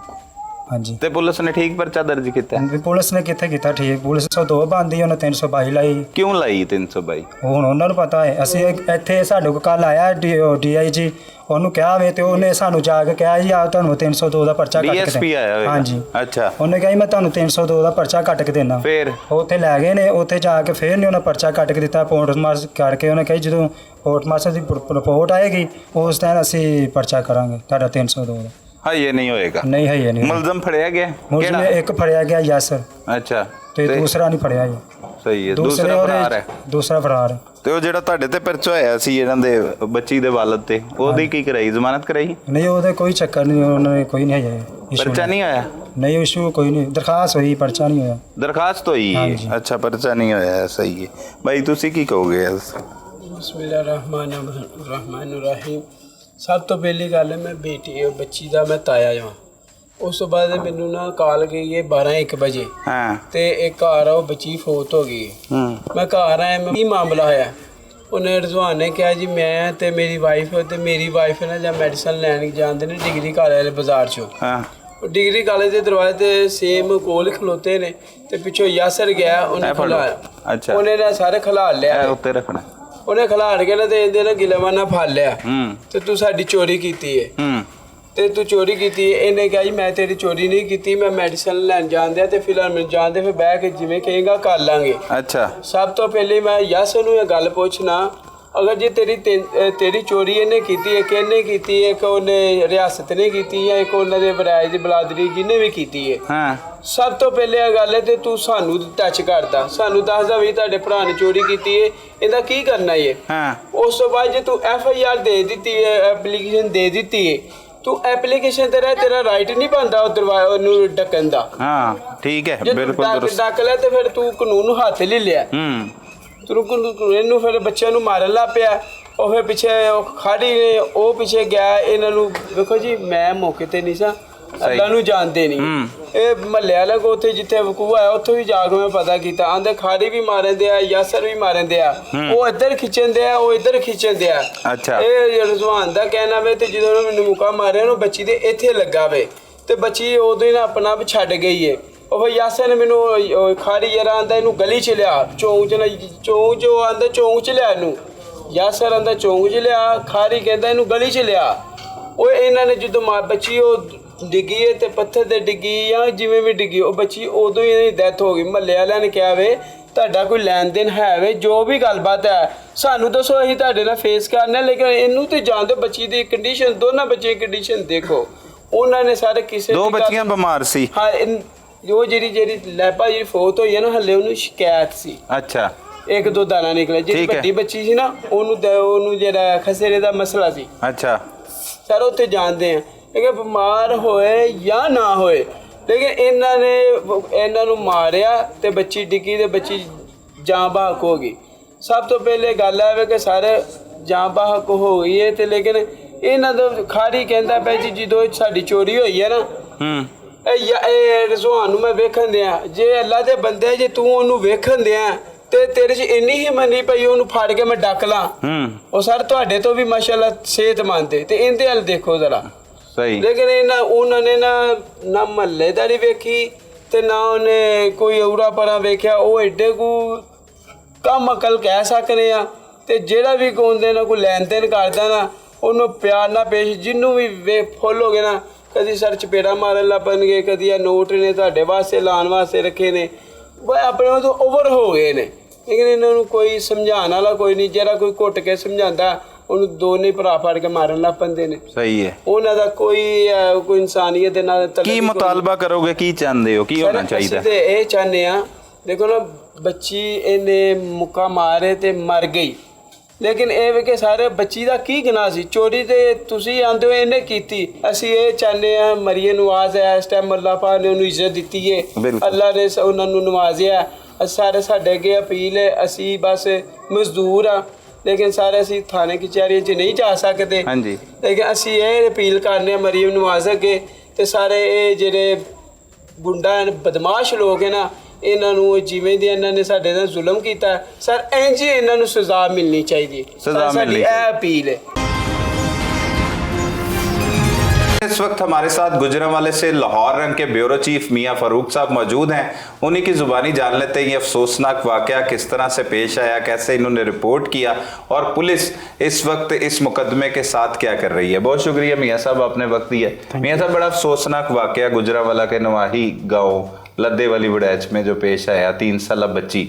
[SPEAKER 3] ਹਾਂਜੀ
[SPEAKER 2] ਤੇ ਪੁਲਿਸ ਨੇ ਠੀਕ ਪਰਚਾ ਦਰਜ ਕੀਤਾ?
[SPEAKER 3] ਵੀ ਪੁਲਿਸ ਨੇ ਕਿੱਥੇ ਕੀਤਾ ਠੀਕ, ਪੁਲਿਸ 102 ਬੰਦੀ ਉਹਨੇ 322 ਲਾਈ।
[SPEAKER 2] ਕਿਉਂ ਲਾਈ 322?
[SPEAKER 3] ਉਹ ਹੁਣ ਉਹਨਾਂ ਨੂੰ ਪਤਾ ਹੈ। ਅਸੀਂ ਇੱਥੇ ਸਾਡੇ ਕੋਲ ਕੱਲ ਆਇਆ DIG, ਉਹਨੂੰ ਕਿਹਾ ਵੇ ਤੇ ਉਹਨੇ ਸਾਨੂੰ ਜਾ ਕੇ ਕਿਹਾ ਜੀ ਆ ਤੁਹਾਨੂੰ 302 ਦਾ ਪਰਚਾ ਕੱਟ ਕੇ
[SPEAKER 2] DSP ਆਇਆ ਹੋਇਆ?
[SPEAKER 3] ਹਾਂਜੀ
[SPEAKER 2] ਅੱਛਾ।
[SPEAKER 3] ਉਹਨੇ ਕਿਹਾ ਜੀ ਮੈਂ ਤੁਹਾਨੂੰ 302 ਦਾ ਪਰਚਾ ਕੱਟ ਕੇ ਦੇਣਾ।
[SPEAKER 2] ਫਿਰ
[SPEAKER 3] ਉਹ ਉੱਥੇ ਲੈ ਗਏ ਨੇ, ਉੱਥੇ ਜਾ ਕੇ ਫਿਰ ਨਹੀਂ ਉਹਨਾਂ ਪਰਚਾ ਕੱਟ ਕੇ ਦਿੱਤਾ। ਪੋਸਟ ਮਾਰਚ ਕਰਕੇ ਉਹਨੇ ਕਹੀ ਜਦੋਂ ਪੋਸਟ ਮਾਰਚ ਦੀ ਰਿਪੋਰਟ ਆਏਗੀ ਉਸ ਟਾਈਮ ਅਸੀਂ ਪਰਚਾ ਕਰਾਂਗੇ ਤੁਹਾਡਾ 302 ਦਾ।
[SPEAKER 2] ਹਾਂ ਇਹ ਨਹੀਂ ਹੋਏਗਾ।
[SPEAKER 3] ਨਹੀਂ ਹੈ ਇਹ ਨਹੀਂ
[SPEAKER 2] ਮੁਲਜ਼ਮ ਫੜਿਆ ਗਿਆ?
[SPEAKER 3] ਮੁਲਜ਼ਮ ਇੱਕ ਫੜਿਆ ਗਿਆ ਯਾਸਰ
[SPEAKER 2] ਅੱਛਾ
[SPEAKER 3] ਤੇ ਦੂਸਰਾ ਨਹੀਂ ਫੜਿਆ ਜੀ।
[SPEAKER 2] ਸਹੀ ਹੈ।
[SPEAKER 3] ਦੂਸਰੇ
[SPEAKER 2] ਦੂਸਰਾ ਫਰਾਰ ਹੈ।
[SPEAKER 3] ਦੂਸਰਾ ਫਰਾਰ ਹੈ।
[SPEAKER 2] ਤੇ ਉਹ ਜਿਹੜਾ ਤੁਹਾਡੇ ਤੇ ਪਰਚਾ ਹੋਇਆ ਸੀ ਇਹਨਾਂ ਦੇ ਬੱਚੀ ਦੇ ਵਾਲਦ ਤੇ ਉਹਦੀ ਕੀ ਕਰਾਈ? ਜ਼ਮਾਨਤ ਕਰਾਈ?
[SPEAKER 3] ਨਹੀਂ ਉਹਦੇ ਕੋਈ ਚੱਕਰ ਨਹੀਂ, ਉਹਨਾਂ ਨੇ ਕੋਈ ਨਹੀਂ ਹੈ
[SPEAKER 2] ਪਰਚਾ ਨਹੀਂ ਹੋਇਆ?
[SPEAKER 3] ਨਹੀਂ ਇਸ਼ੂ ਕੋਈ ਨਹੀਂ, ਦਰਖਾਸਤ ਹੋਈ ਪਰਚਾ ਨਹੀਂ ਹੋਇਆ।
[SPEAKER 2] ਦਰਖਾਸਤ ਹੋਈ?
[SPEAKER 3] ਹਾਂਜੀ।
[SPEAKER 2] ਅੱਛਾ ਪਰਚਾ ਨਹੀਂ ਹੋਇਆ। ਸਹੀ ਹੈ। ਭਾਈ ਤੁਸੀਂ ਕੀ ਕਹੋਗੇ?
[SPEAKER 6] ਬਿਸਮਿਲ੍ਲਾਹਿਰਰਹਿਮਾਨਿਰਰਹੀਮ। ਸਭ ਤੋਂ ਪਹਿਲੀ ਗੱਲ ਹੈ ਮੈਂ ਬੱਚੀ ਦਾ ਮੈਂ ਤਾਇਆ ਹਾਂ। ਉਸ ਤੋਂ ਬਾਅਦ ਮੈਨੂੰ ਨਾ ਕਾਲ ਗਈ ਹੈ 12-1 ਵਜੇ।
[SPEAKER 2] ਹਾਂ।
[SPEAKER 6] ਤੇ ਇੱਕ ਘਰ ਆ ਉਹ ਬੱਚੀ ਫੌਤ ਹੋ ਗਈ। ਮੈਂ ਘਰ ਆਇਆ, ਮੈਂ ਕੀ ਮਾਮਲਾ ਹੋਇਆ? ਉਹਨੇ ਰਜ਼ਵਾਨ ਨੇ ਕਿਹਾ ਜੀ ਮੈਂ ਤੇ ਮੇਰੀ ਵਾਈਫ ਤੇ ਮੇਰੀ ਵਾਈਫ ਨੇ ਜਾਂ ਮੈਡੀਸਨ ਲੈਣ ਜਾਂਦੇ ਨੇ ਡਿਗਰੀ ਕਾਲਜ ਵਾਲੇ ਬਾਜ਼ਾਰ 'ਚੋਂ।
[SPEAKER 2] ਹਾਂ।
[SPEAKER 6] ਡਿਗਰੀ ਕਾਲਜ ਦੇ ਦਰਵਾਜ਼ੇ ਤੇ ਸੇਮ ਕੋਲ ਖਲੋਤੇ ਨੇ ਤੇ ਪਿੱਛੋਂ ਯਾਸਰ ਗਿਆ, ਉਹਨੇ ਖਲਾਇਆ।
[SPEAKER 2] ਅੱਛਾ।
[SPEAKER 6] ਉਹਨੇ ਨਾ ਸਾਰੇ ਖਲਾਲ ਲਿਆ।
[SPEAKER 2] ਉੱਤੇ ਰੱਖਣਾ।
[SPEAKER 6] ਉਹਨੇ ਖਲਾੜ ਕੇ ਨਾ ਤੇ ਇਹਦੇ ਨਾਲ ਗਿਲਵਾਨਾ ਫੜ ਲਿਆ ਤੇ ਤੂੰ ਸਾਡੀ ਚੋਰੀ ਕੀਤੀ ਹੈ ਤੇ ਤੂੰ ਚੋਰੀ ਕੀਤੀ ਹੈ। ਇਹਨੇ ਕਿਹਾ ਜੀ ਮੈਂ ਤੇਰੀ ਚੋਰੀ ਨਹੀਂ ਕੀਤੀ, ਮੈਂ ਮੈਡੀਸਨ ਲੈਣ ਜਾਂਦਿਆ ਤੇ ਫਿਲਹਾਲ ਮੈਨੂੰ ਜਾਣਦੇ ਫਿਰ ਬਹਿ ਕੇ ਜਿਵੇਂ ਕਹੇਗਾ ਕਰ ਲਾਂਗੇ।
[SPEAKER 2] ਅੱਛਾ।
[SPEAKER 6] ਸਭ ਤੋਂ ਪਹਿਲੇ ਮੈਂ ਯਸ ਨੂੰ ਇਹ ਗੱਲ ਪੁੱਛਣਾ, ਅਗਰ ਜੇ ਤੇਰੀ ਚੋਰੀ ਇਹਨੇ ਕੀਤੀ ਹੈ, ਕਿਹਨੇ ਕੀਤੀ ਹੈ, ਕਿ ਉਹਨੇ ਰਿਆਸਤ ਨੇ ਕੀਤੀ ਹੈ, ਇੱਕ ਉਹਨਾਂ ਦੇ ਵਰਾਇਜ ਦੀ ਬਲਾਦਰੀ ਜਿਹਨੇ ਵੀ ਕੀਤੀ ਹੈ।
[SPEAKER 2] ਹਾਂ।
[SPEAKER 6] ਸਭ ਤੋਂ ਪਹਿਲੇ ਇਹ ਗੱਲ ਹੈ ਤੇ ਤੂੰ ਸਾਨੂੰ ਟੱਚ ਕਰਦਾ, ਸਾਨੂੰ ਦੱਸਦਾ ਵੀ ਤੁਹਾਡੇ ਭਰਾ ਨੇ ਚੋਰੀ ਕੀਤੀ ਹੈ, ਇਹਦਾ ਕੀ ਕਰਨਾ ਹੈ।
[SPEAKER 2] ਹਾਂ।
[SPEAKER 6] ਉਸ ਤੋਂ ਬਾਅਦ ਜੇ ਤੂੰ FIR ਦੇ ਦਿੱਤੀ ਹੈ, ਐਪਲੀਕੇਸ਼ਨ ਦੇ ਦਿੱਤੀ ਹੈ, ਤੂੰ ਐਪਲੀਕੇਸ਼ਨ ਤੇ ਰਹਿ, ਤੇਰਾ ਰਾਈਟ ਨਹੀਂ ਬਣਦਾ ਉਹਨੂੰ ਡੱਕਣ ਦਾ।
[SPEAKER 2] ਹਾਂ ਠੀਕ ਹੈ।
[SPEAKER 6] ਜੇ
[SPEAKER 2] ਬਿਲਕੁਲ
[SPEAKER 6] ਤੂੰ
[SPEAKER 2] ਦੁਰਸਤ।
[SPEAKER 6] ਡੱਕ ਲਿਆ ਤੇ ਫਿਰ ਤੂੰ ਕਾਨੂੰਨ ਨੂੰ ਹੱਥ ਲੈ ਲਿਆ। ਤੂੰ ਇਹਨੂੰ ਫਿਰ ਬੱਚਿਆਂ ਨੂੰ ਮਾਰਨ ਲੱਗ ਪਿਆ। ਉਹ ਫਿਰ ਪਿੱਛੇ ਉਹ ਖਾੜੀ ਨੇ ਉਹ ਪਿੱਛੇ ਗਿਆ। ਇਹਨਾਂ ਨੂੰ ਵੇਖੋ ਜੀ ਮੈਂ ਮੌਕੇ ਤੇ ਨਹੀਂ ਸਾਂ, ਅੱਲਾ ਨੂੰ ਜਾਣਦੇ ਨਹੀਂ। ਇਹ ਮਹੱਲੇ ਵਾਲੇ ਕੋ ਉੱਥੇ ਜਿੱਥੇ ਵਕੂਆ ਹੈ ਉੱਥੇ ਵੀ ਜਾ ਕੇ ਮੈਂ ਪਤਾ ਕੀਤਾ, ਆਂਦੇ ਖਾੜੀ ਵੀ ਮਾਰਨ ਦਿਆ, ਯਾਸਰ ਵੀ ਮਾਰਨ ਦਿਆ, ਉਹ ਇੱਧਰ ਖਿੱਚਣ ਦਿਆ, ਉਹ ਇੱਧਰ ਖਿੱਚਣ ਦਿਆ।
[SPEAKER 2] ਅੱਛਾ।
[SPEAKER 6] ਇਹ ਰਜ਼ਵਾਨ ਦਾ ਕਹਿਣਾ ਵੇ ਤੇ ਜਦੋਂ ਉਹਨੇ ਮੈਨੂੰ ਮੁੱਕਾ ਮਾਰਿਆ ਉਹਨੂੰ ਬੱਚੀ ਦੇ ਇੱਥੇ ਲੱਗਾ ਵੇ ਤੇ ਬੱਚੀ ਉਦੋਂ ਹੀ ਨਾ ਆਪਣਾ ਆਪ ਛੱਡ ਗਈ ਏ। ਉਹ ਫਿਰ ਯਾਸਰ ਨੇ ਮੈਨੂੰ ਖਾੜੀ ਯਾਰਾ ਆਂਦਾ ਇਹਨੂੰ ਗਲੀ ਚ ਲਿਆ, ਚੌਂਕ ਚ ਚੌਂਕ ਜੋ ਆਂਦਾ ਚੌਂਕ ਚ ਲਿਆ ਇਹਨੂੰ। ਯਾਸਰ ਆਂਦਾ ਚੌਂਕ ਚ ਲਿਆ, ਖਾੜੀ ਕਹਿੰਦਾ ਇਹਨੂੰ ਗਲੀ ਚ ਲਿਆ। ਉਹ ਇਹਨਾਂ ਨੇ ਜਦੋਂ ਬੱਚੀ ਉਹ ਡਿੱਗੀ ਹੈ ਤੇ ਪੱਥਰ ਤੇ ਡਿੱਗੀ ਜਾਂ ਜਿਵੇਂ ਵੀ ਡਿੱਗੀ ਉਹ ਬੱਚੀ ਉਦੋਂ ਹੀ ਇਹਦੀ ਡੈਥ ਹੋ ਗਈ। ਮਹੱਲੇ ਵਾਲਿਆਂ ਨੇ ਕਿਹਾ ਵੇ ਤੁਹਾਡਾ ਕੋਈ ਲੈਣ ਦੇਣ ਹੈ ਵੇ, ਜੋ ਵੀ ਗੱਲਬਾਤ ਹੈ ਸਾਨੂੰ ਦੱਸੋ, ਅਸੀਂ ਤੁਹਾਡੇ ਨਾਲ ਫੇਸ ਕਰਨਾ। ਲੇਕਿਨ ਇਹਨੂੰ ਤੇ ਜਾਣ ਦਿਓ। ਬੱਚੀ ਦੀ ਕੰਡੀਸ਼ਨ, ਦੋਨਾਂ ਬੱਚੇ ਦੀ ਕੰਡੀਸ਼ਨ ਦੇਖੋ। ਉਹਨਾਂ ਨੇ ਸਾਰੇ ਕਿਸੇ
[SPEAKER 2] 2 ਬੱਚੀਆਂ ਬਿਮਾਰ ਸੀ।
[SPEAKER 6] ਹਾਂ ਉਹ ਜਿਹੜੀ ਲੈਪਾ ਜਿਹੜੀ ਫੌਤ ਹੋਈ ਹੈ ਨਾ ਹਲੇ ਉਹਨੂੰ ਸ਼ਿਕਾਇਤ ਸੀ।
[SPEAKER 2] ਅੱਛਾ।
[SPEAKER 6] 1-2 ਦਾਣਾ ਨਿਕਲਿਆ। ਜਿਹੜੀ ਵੱਡੀ ਬੱਚੀ ਸੀ ਨਾ ਉਹਨੂੰ ਜਿਹੜਾ ਖਸੇਰੇ ਦਾ ਮਸਲਾ ਸੀ।
[SPEAKER 2] ਅੱਛਾ।
[SPEAKER 6] ਸਰ ਉੱਥੇ ਜਾਣਦੇ ਆ ਕਿ ਬਿਮਾਰ ਹੋਏ ਜਾਂ ਨਾ ਹੋਏ, ਲੇਕਿਨ ਇਹਨਾਂ ਨੂੰ ਮਾਰਿਆ ਤੇ ਬੱਚੀ ਡਿੱਗੀ ਤੇ ਬੱਚੀ ਜਾਂ ਬਹਕ ਹੋ ਗਈ। ਸਭ ਤੋਂ ਪਹਿਲੇ ਗੱਲ ਹੈ ਕਿ ਸਾਰੇ ਜਾਂ ਬਹਕ ਹੋ ਗਈ ਹੈ ਤੇ ਲੇਕਿਨ ਇਹਨਾਂ ਦਾ ਖਾਰੀ ਕਹਿੰਦਾ ਪਿਆ ਜੀ ਜਦੋਂ ਸਾਡੀ ਚੋਰੀ ਹੋਈ ਹੈ ਨਾ ਇਹ ਰਜ਼ਵਾਨ ਨੂੰ ਮੈਂ ਵੇਖਣ ਦਿਆਂ ਜੇ ਅੱਲਾ ਦੇ ਬੰਦੇ ਜੇ ਤੂੰ ਉਹਨੂੰ ਵੇਖਣ ਦਿਆਂ ਤੇ ਤੇਰੇ 'ਚ ਇੰਨੀ ਹਿੰਮਤ ਨਹੀਂ ਪਈ ਉਹਨੂੰ ਫੜ ਕੇ ਮੈਂ ਡੱਕ ਲਾਂ ਉਹ ਸਰ ਤੁਹਾਡੇ ਤੋਂ ਵੀ ਮਾਸ਼ਾਅੱਲਾ ਸਿਹਤਮੰਦ ਹੈ ਤੇ ਇਹਦੇ ਵੱਲ ਦੇਖੋ ਜ਼ਰਾ
[SPEAKER 2] ਸਹੀ
[SPEAKER 6] ਲੇਕਿਨ ਉਹਨਾਂ ਨੇ ਨਾ ਮਹੱਲੇਦਾਰੀ ਵੇਖੀ ਤੇ ਨਾ ਉਹਨੇ ਕੋਈ ਔਰਾ ਪਰਾ ਵੇਖਿਆ ਉਹ ਐਡੇ ਕੋ ਕੰਮ ਅਕਲ ਕਹਿ ਸਕਨੇ ਆ ਤੇ ਜਿਹੜਾ ਵੀ ਕੋਂਦੇ ਨਾ ਕੋਈ ਲੈਣ ਦੇਣ ਕਰਦਾ ਨਾ ਉਹਨੂੰ ਪਿਆਰ ਨਾਲ ਪੇਸ਼ ਜਿਹਨੂੰ ਵੀ ਫੁੱਲ ਹੋ ਗਏ ਨਾ ਕਦੀ ਸਰ ਚਪੇੜਾ ਮਾਰਨ ਲੱਗ ਪੈਣਗੇ ਕਦੀ ਆ ਨੋਟ ਨੇ ਤੁਹਾਡੇ ਵਾਸਤੇ ਲਾਉਣ ਵਾਸਤੇ ਰੱਖੇ ਨੇ ਉਹ ਆਪਣੇ ਤੋਂ ਓਵਰ ਹੋ ਗਏ ਨੇ ਲੇਕਿਨ ਇਹਨਾਂ ਨੂੰ ਕੋਈ ਸਮਝਾਉਣ ਵਾਲਾ ਕੋਈ ਨਹੀਂ ਜਿਹੜਾ ਕੋਈ ਘੁੱਟ ਕੇ ਸਮਝਾਉਂਦਾ ਉਹਨੂੰ ਦੋਨੇ ਭਰਾ ਫੜ ਕੇ ਮਾਰਨ ਲੱਗ ਪੈਂਦੇ ਨੇ
[SPEAKER 2] ਸਹੀ ਹੈ
[SPEAKER 6] ਉਹਨਾਂ ਦਾ ਕੋਈ ਇਨਸਾਨੀਅਤ ਦੇ ਨਾਲ
[SPEAKER 2] ਕੀ ਮੁਤਾਲਬਾ ਕਰੋਗੇ ਕੀ ਚਾਹੁੰਦੇ ਹੋ ਕੀ ਹੋਣਾ ਚਾਹੀਦਾ
[SPEAKER 6] ਤੇ ਇਹ ਚਾਹੁੰਦੇ ਆ ਦੇਖੋ ਨਾ ਬੱਚੀ ਇਹਨੇ ਮੁੱਕਾ ਮਾਰੇ ਤੇ ਮਰ ਗਈ ਲੇਕਿਨ ਇਹ ਵੀ ਕਿ ਸਾਰੇ ਬੱਚੀ ਦਾ ਕੀ ਗੁਨਾਹ ਸੀ ਚੋਰੀ ਤੇ ਤੁਸੀਂ ਆਂਦੇ ਹੋ ਇਹਨੇ ਕੀਤੀ ਅਸੀਂ ਇਹ ਚਾਹੁੰਦੇ ਆ ਮਰੀਏ ਨਵਾਜ਼ ਹੈ ਇਸ ਟਾਈਮ ਅੱਲਾਹ ਪਾਕ ਨੇ ਉਹਨੂੰ ਇੱਜ਼ਤ ਦਿੱਤੀ ਹੈ ਅੱਲਾਹ ਨੇ ਉਹਨਾਂ ਨੂੰ ਨਵਾਜ਼ਿਆ ਸਾਰੇ ਸਾਡੇ ਅੱਗੇ ਅਪੀਲ ਹੈ ਅਸੀਂ ਬਸ ਮਜ਼ਦੂਰ ਆ ਲੇਕਿਨ ਸਾਰੇ ਅਸੀਂ ਥਾਣੇ ਕਚਹਿਰੀਆਂ 'ਚ ਨਹੀਂ ਜਾ ਸਕਦੇ
[SPEAKER 2] ਹਾਂਜੀ
[SPEAKER 6] ਲੇਕਿਨ ਅਸੀਂ ਇਹ ਅਪੀਲ ਕਰਨੇ ਆ ਮਰੀਮ ਨਵਾਜ਼ ਅੱਗੇ ਤੇ ਸਾਰੇ ਇਹ ਜਿਹੜੇ ਗੁੰਡਾ ਬਦਮਾਸ਼ ਲੋਕ ਹੈ ਨਾ ਇਹਨਾਂ ਨੂੰ ਜਿਵੇਂ ਦੀ ਇਹਨਾਂ ਨੇ ਸਾਡੇ ਨਾਲ ਜ਼ੁਲਮ ਕੀਤਾ ਸਰ ਇੰਜ ਹੀ ਇਹਨਾਂ ਨੂੰ ਸਜ਼ਾ ਮਿਲਣੀ ਚਾਹੀਦੀ ਹੈ ਸਾਡੀ ਇਹ ਅਪੀਲ है
[SPEAKER 2] इस वक्त हमारे साथ गुजरांवाले से लाहौर रंग के ब्यूरो चीफ मियां फारूक साहब मौजूद हैं उन्हीं की जुबानी जान लेते हैं ये अफसोसनाक वाकया किस तरह से पेश आया कैसे इन्होंने रिपोर्ट किया और पुलिस इस वक्त इस मुकदमे के साथ क्या कर रही है। बहुत शुक्रिया मियां साहब आपने वक्त दिया। मियां साहब बड़ा अफसोसनाक वाकया गुजरांवाला के नवाही गाँव लद्दे वाली वड़ैच में जो पेश आया 3 साल बच्ची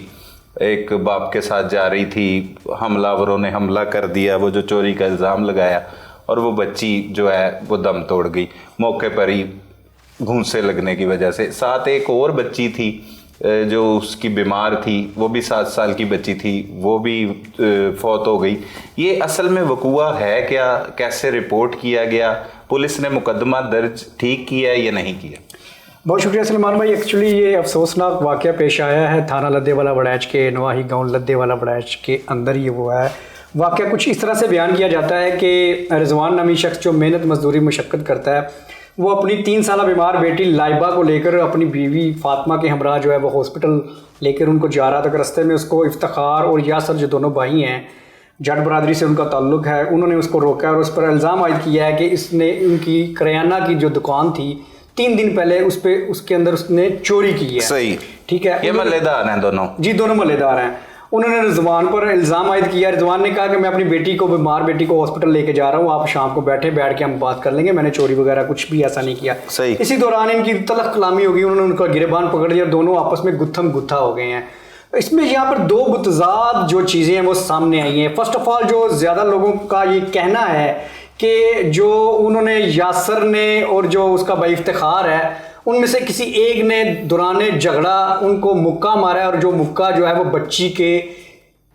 [SPEAKER 2] एक बाप के साथ जा रही थी हमलावरों ने हमला कर दिया वो जो चोरी का इल्ज़ाम लगाया और वो बच्ची जो है वो दम तोड़ गई मौके पर ही घूंसे लगने की वजह से। साथ एक और बच्ची थी जो उसकी बीमार थी वो भी 7 साल की बच्ची थी वो भी फौत हो गई। ये असल में वकूआ है क्या कैसे रिपोर्ट किया गया पुलिस ने मुकदमा दर्ज ठीक किया या नहीं किया।
[SPEAKER 7] बहुत शुक्रिया सलमान भाई। एक्चुअली ये अफसोसनाक वाक़या पेश आया है थाना लद्देवाला वड़ैच के नवाही गांव लद्देवाला वड़ैच के अंदर ये हुआ है। वाक़या कुछ इस तरह से बयान किया जाता है कि रिजवान नामी शख्स जो मेहनत मजदूरी मुशक्क़त करता है वो अपनी 3 साल बीमार बेटी लाइबा को लेकर अपनी बीवी फातिमा के हमरा जो है वो हॉस्पिटल लेकर उनको जा रहा था। रास्ते में उसको इफ्तिखार और यासर जो दोनों भाई हैं जट बरादरी से उनका ताल्लुक़ है उन्होंने उसको रोका और उस पर इल्ज़ाम आयद किया है कि इसने उनकी करियाना की जो दुकान थी 3 दिन पहले उसके अंदर उसने चोरी की है।
[SPEAKER 2] सही
[SPEAKER 7] ठीक है।
[SPEAKER 2] ये महल्लेदार हैं दोनों
[SPEAKER 7] जी दोनों महल्लेदार हैं। उन्होंने रिजवान पर इल्ज़ाम आयद किया। रिजवान ने कहा कि मैं अपनी बेटी को बीमार बेटी को हॉस्पिटल लेके जा रहा हूँ आप शाम को बैठ के हम बात कर लेंगे मैंने चोरी वगैरह कुछ भी ऐसा नहीं किया।
[SPEAKER 2] सही।
[SPEAKER 7] इसी दौरान इनकी तलख कलामी हो गई उन्होंने उनका गिरबान पकड़ लिया और दोनों आपस में गुत्थम गुत्था हो गए हैं। इसमें यहाँ पर 2 मुतज़ाद जो चीज़ें हैं वो सामने आई हैं। फर्स्ट ऑफ ऑल जो ज़्यादा लोगों का ये कहना है कि जो उन्होंने यासर ने और जो उसका भाई इफ्तिखार है उनमें से किसी एक ने दौरान झगड़ा उनको मुक्का मारा है और जो मुक्का जो है वो बच्ची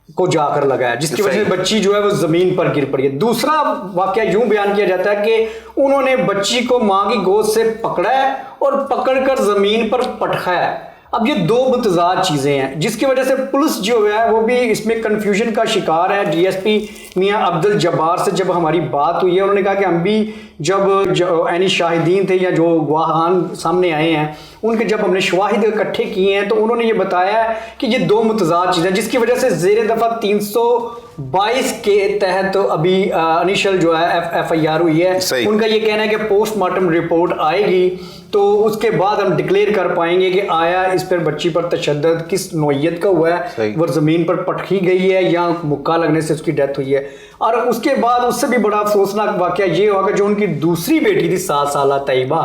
[SPEAKER 7] को जाकर लगाया जिसकी वजह से बच्ची जो है वो ज़मीन पर गिर पड़ी है। दूसरा वाकया यूं बयान किया जाता है कि उन्होंने बच्ची को माँ की गोद से पकड़ा है और पकड़कर ज़मीन पर पटका है। अब ये 2 मुतज़ाद चीज़ें हैं जिसकी वजह से पुलिस जो है वो भी इसमें कन्फ्यूजन का शिकार है। डीएसपी मियां अब्दुल जब्बार से जब हमारी बात हुई है उन्होंने कहा कि हम भी जब यानी शाहिदीन थे या जो गवाहान सामने आए हैं उनके जब हमने शवाहिद इकट्ठे किए हैं तो उन्होंने ये बताया कि ये 2 मुतज़ाद चीज़ें जिसकी वजह से ज़ेर दफ़ा 322 के तहत तो अभी इनिशियल जो है FIR हुई है। उनका ये कहना है कि पोस्टमार्टम रिपोर्ट आएगी तो उसके बाद हम डिक्लेयर कर पाएंगे कि आया इस पर बच्ची पर तशद्दुद किस नौइयत का हुआ है वो ज़मीन पर पटकी गई है या मुक्का लगने से उसकी डेथ हुई है। और उसके बाद उससे भी बड़ा अफसोसनाक वाक़या ये होगा जो उनकी दूसरी बेटी थी 7 साल तैयबा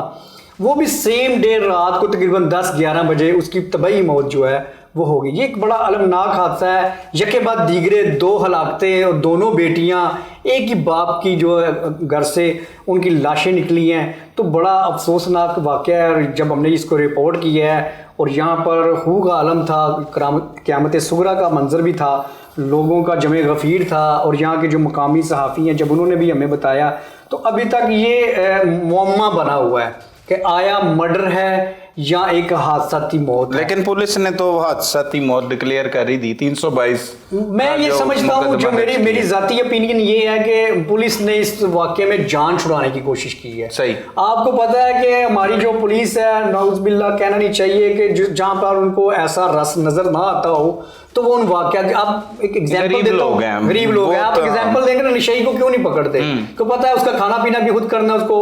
[SPEAKER 7] वो भी सेम डे रात को तकरीबन 10-11 बजे उसकी तबाही मौत जो है वो होगी। ये एक बड़ा अलमनाक हादसा है। यके बाद दीगरे 2 हलाकतें और दोनों बेटियां एक ही बाप की जो है घर से उनकी लाशें निकली हैं तो बड़ा अफसोसनाक वाक़या है। जब हमने इसको रिपोर्ट किया है और यहाँ पर खूब आलम था क़यामत सुगरा का मंजर भी था लोगों का जमे गफ़ीर था और यहाँ के जो मकामी सहाफ़ी हैं जब उन्होंने भी हमें बताया तो अभी तक ये मुअम्मा बना हुआ है कि आया मर्डर है या एक हादसाती मौत है।
[SPEAKER 2] लेकिन पुलिस ने तो हादसाती मौत डिक्लेयर कर ही दी 322।
[SPEAKER 7] मैं ये समझता हूँ, जो मेरी जाती ओपिनियन ये है कि पुलिस ने इस वाक़े में जान छुड़ाने की कोशिश की है।
[SPEAKER 2] सही।
[SPEAKER 7] आपको पता है कि हमारी जो पुलिस है, नाउज़ुबिल्लाह कहना नहीं चाहिए कि जहाँ पर उनको ऐसा रस नजर ना आता हो तो वो उन वाक़यात, आप एक एग्जांपल देते हो, गरीब लोग हैं, आप एग्जांपल देंगे ना, नशेई को क्यों नहीं पकड़ते? तो पता है उसका खाना पीना भी खुद करना, उसको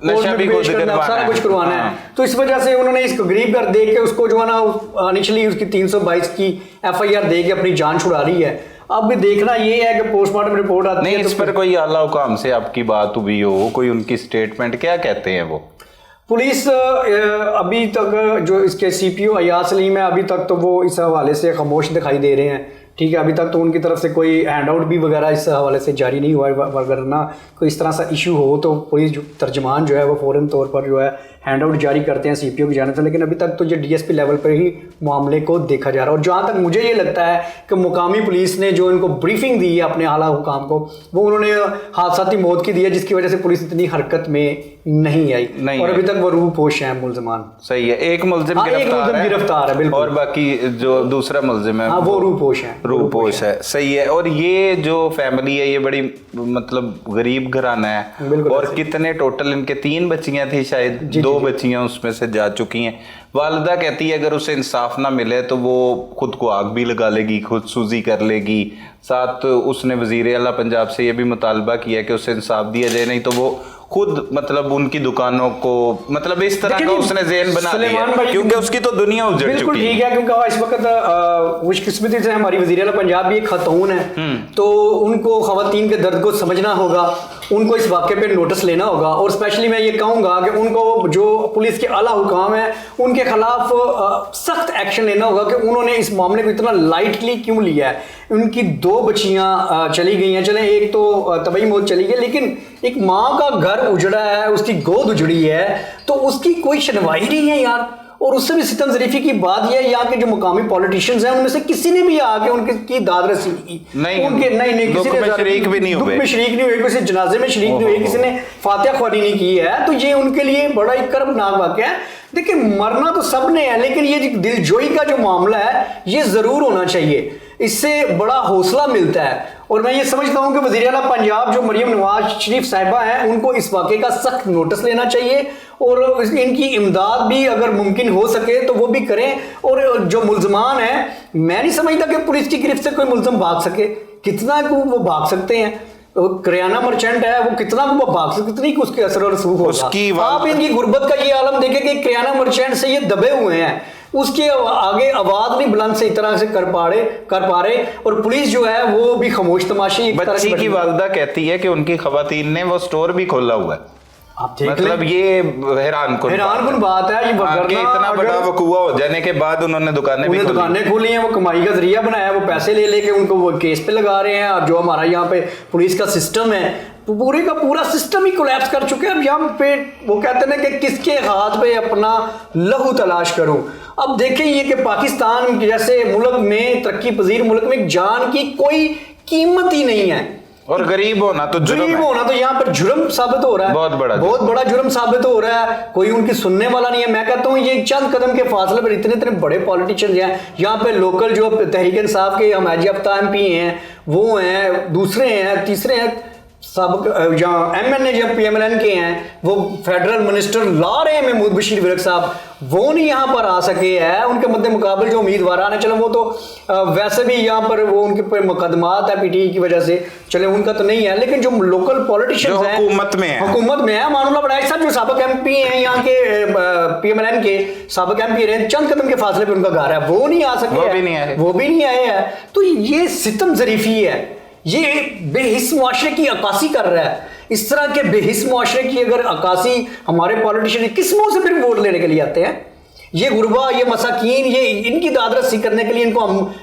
[SPEAKER 2] नशा भी खुद
[SPEAKER 7] करना, सारा कुछ करवाना है। तो इस वजह से उन्होंने इस गरीब घर देख के उसको जो है ना इनिशियली उसकी 322 की FIR दे के अपनी जान छुड़ा रही है। अब भी देखना ये है कि पोस्टमार्टम रिपोर्ट आती है
[SPEAKER 2] नहीं, इस पर कोई आला हुकाम से आपकी बात हुई हो, कोई उनकी स्टेटमेंट क्या कहते हैं वो?
[SPEAKER 7] पुलिस अभी तक जो इसके CPO अयाज सलीम है, अभी तक तो वो इस हवाले से खामोश दिखाई दे रहे हैं। ठीक है, अभी तक तो उनकी तरफ से कोई हैंड आउट भी वगैरह इस हवाले से जारी नहीं हुआ है। वरना कोई इस तरह सा इशू हो तो पुलिस जो तर्जमान जो है वो फ़ौरन तौर पर जो है हैंड आउट जारी करते हैं CPO की जाने से। लेकिन अभी तक तो जो DSP लेवल पर ही मामले को देखा जा रहा है। और जहाँ तक मुझे ये लगता है कि मुकामी पुलिस ने जो इनको ब्रीफिंग दी है अपने आला हुकाम को, वो उन्होंने हादसाती मौत की दी है, जिसकी वजह से पुलिस इतनी हरकत में नहीं आई और अभी तक वो रूपोश हैं मुलजमान।
[SPEAKER 2] सही है, एक मुलजिम
[SPEAKER 7] गिरफ्तार है बिल्कुल,
[SPEAKER 2] और बाकी जो दूसरा मुलजिम है
[SPEAKER 7] वो रूपोश है।
[SPEAKER 2] रूपोश है, सही है। और ये जो फैमिली है ये बड़ी मतलब गरीब घराना है। और कितने टोटल इनके 3 बच्चियां थी शायद, 2 बच्चियां उसमें से जा चुकी हैं। वालिदा कहती है अगर उसे इंसाफ ना मिले तो वो खुद को आग भी लगा लेगी, खुदसूजी कर लेगी। साथ उसने वजीर आला पंजाब से ये भी मुतालबा किया कि उसे इंसाफ दिया जाए, नहीं तो वो खुद मतलब उनकी दुकानों को मतलब इस तरह का उसने ज़हन बना लिया, क्योंकि उसकी तो दुनिया उजड़ चुकी है।
[SPEAKER 7] बिल्कुल ठीक है, क्योंकि इस वक्त खुशकिस्मती से हमारी वज़ीर आला पंजाब भी एक खातून है, तो उनको ख़वातीन के दर्द को समझना होगा, उनको इस वाक़े पे नोटिस लेना होगा। और स्पेशली मैं ये कहूँगा कि उनको जो पुलिस के आला हुकाम है उनके खिलाफ सख्त एक्शन लेना होगा कि उन्होंने इस मामले को इतना लाइटली क्यों लिया है। उनकी 2 बच्चियां चली गई हैं, चलें एक तो तबई मौत चली गई, लेकिन एक माँ का घर उजड़ा है, उसकी गोद उजड़ी है, तो उसकी कोई सुनवाई नहीं है यार। और उससे भी सितम ज़रीफ़ी की बात यह है, यहाँ के जो मुकामी पॉलिटिशियंस हैं उनमें से किसी ने भी आके उनकी दाद रसी की नहीं, किसी ने शरीक भी नहीं हुए, शरीक नहीं हुए, किसी जनाजे में शरीक नहीं हुए, किसी ने फातिहा ख्वानी नहीं की है। तो ये उनके लिए बड़ा ही कर्बनाक वाक़या है। देखिए, मरना तो सब ने है, लेकिन ये दिलजोई का जो मामला है ये ज़रूर होना चाहिए, इससे बड़ा हौसला मिलता है। और मैं ये समझता हूँ कि वज़ीर आला पंजाब जो मरियम नवाज शरीफ साहिबा हैं, उनको इस वाक़े का सख्त नोटिस लेना चाहिए और इनकी इमदाद भी अगर मुमकिन हो सके तो वो भी करें। और जो मुलजमान हैं, मैं नहीं समझता कि पुलिस की गिरफ्त से कोई मुलजम भाग सके। कितना को वो भाग सकते हैं? करियाना मर्चेंट है, वो कितना वो भाग सकते, कितनी उसके असर और रसूख होगा। आप इनकी गुर्बत का ये आलम देखें कि करियाना मर्चेंट से ये दबे हुए हैं, उसके आगे आवाज नहीं बुलंद से इतना से कर पा रहे और पुलिस जो है वो भी खामोश तमाशी।
[SPEAKER 2] बच्ची की वालिदा कहती है कि उनकी खवातीन ने वो स्टोर भी खोला हुआ है। मतलब ये हैरान कुन
[SPEAKER 7] बात है। ये
[SPEAKER 2] इतना बड़ा वकूआ हो जाने के बाद उन्होंने दुकानें
[SPEAKER 7] खोली हैं, वो कमाई का जरिया बनाया, वो पैसे ले लेके उनको वो केस पे लगा रहे हैं। और जो हमारा यहाँ पे पुलिस का सिस्टम है, पूरे का पूरा सिस्टम ही कोलैप्स कर चुके हैं। अब यहाँ पे वो कहते हैं कि किसके हाथ पे अपना लहू तलाश करूं। अब देखें ये कि पाकिस्तान जैसे मुल्क में, तरक्की पजीर मुल्क में जान की कोई कीमत ही नहीं है।
[SPEAKER 2] और गरीब होना तो
[SPEAKER 7] यहाँ पर जुर्म साबित हो रहा है, बहुत बड़ा जुर्म साबित हो रहा है। कोई उनकी सुनने वाला नहीं है। मैं कहता हूँ ये चंद कदम के फासले पर इतने बड़े पॉलिटिशियन हैं। यहाँ पे लोकल जो तहरीक इंसाफ के हम याफ्ता MP हैं, वो हैं, दूसरे हैं, तीसरे हैं, सब जहाँ MNA जब PMLN के हैं, वो फेडरल मिनिस्टर ला रहे हैं महमूद बशीर विरक साहब, वो नहीं यहाँ पर आ सके हैं। उनके मद्दे मुकाबले जो उम्मीदवार आने, चलो वो तो वैसे भी यहाँ पर वो उनके पर मुकदमात है PTI की वजह से, चले उनका तो नहीं है। लेकिन जो लोकल पॉलिटिशियंस हैं, हुकूमत में है, मानुल्लाह बड़ाई साहब जो साबिक MP हैं, यहाँ के PMLN के साबिक MP रहे, चंद कदम के फासले पर उनका घर है, वो नहीं आ सके, वो भी नहीं आए हैं। तो ये सितम ज़रीफ़ी है, ये बेहिस मुआशरे की अक्कासी कर रहा है। इस तरह के बेहिस मुआशरे की अगर अक्कासी हमारे पॉलिटिशियन किस मुंह से फिर वोट लेने के लिए आते हैं? ये गुरबा, ये मसाकीन, ये इनकी दादरसी करने के लिए इनको हम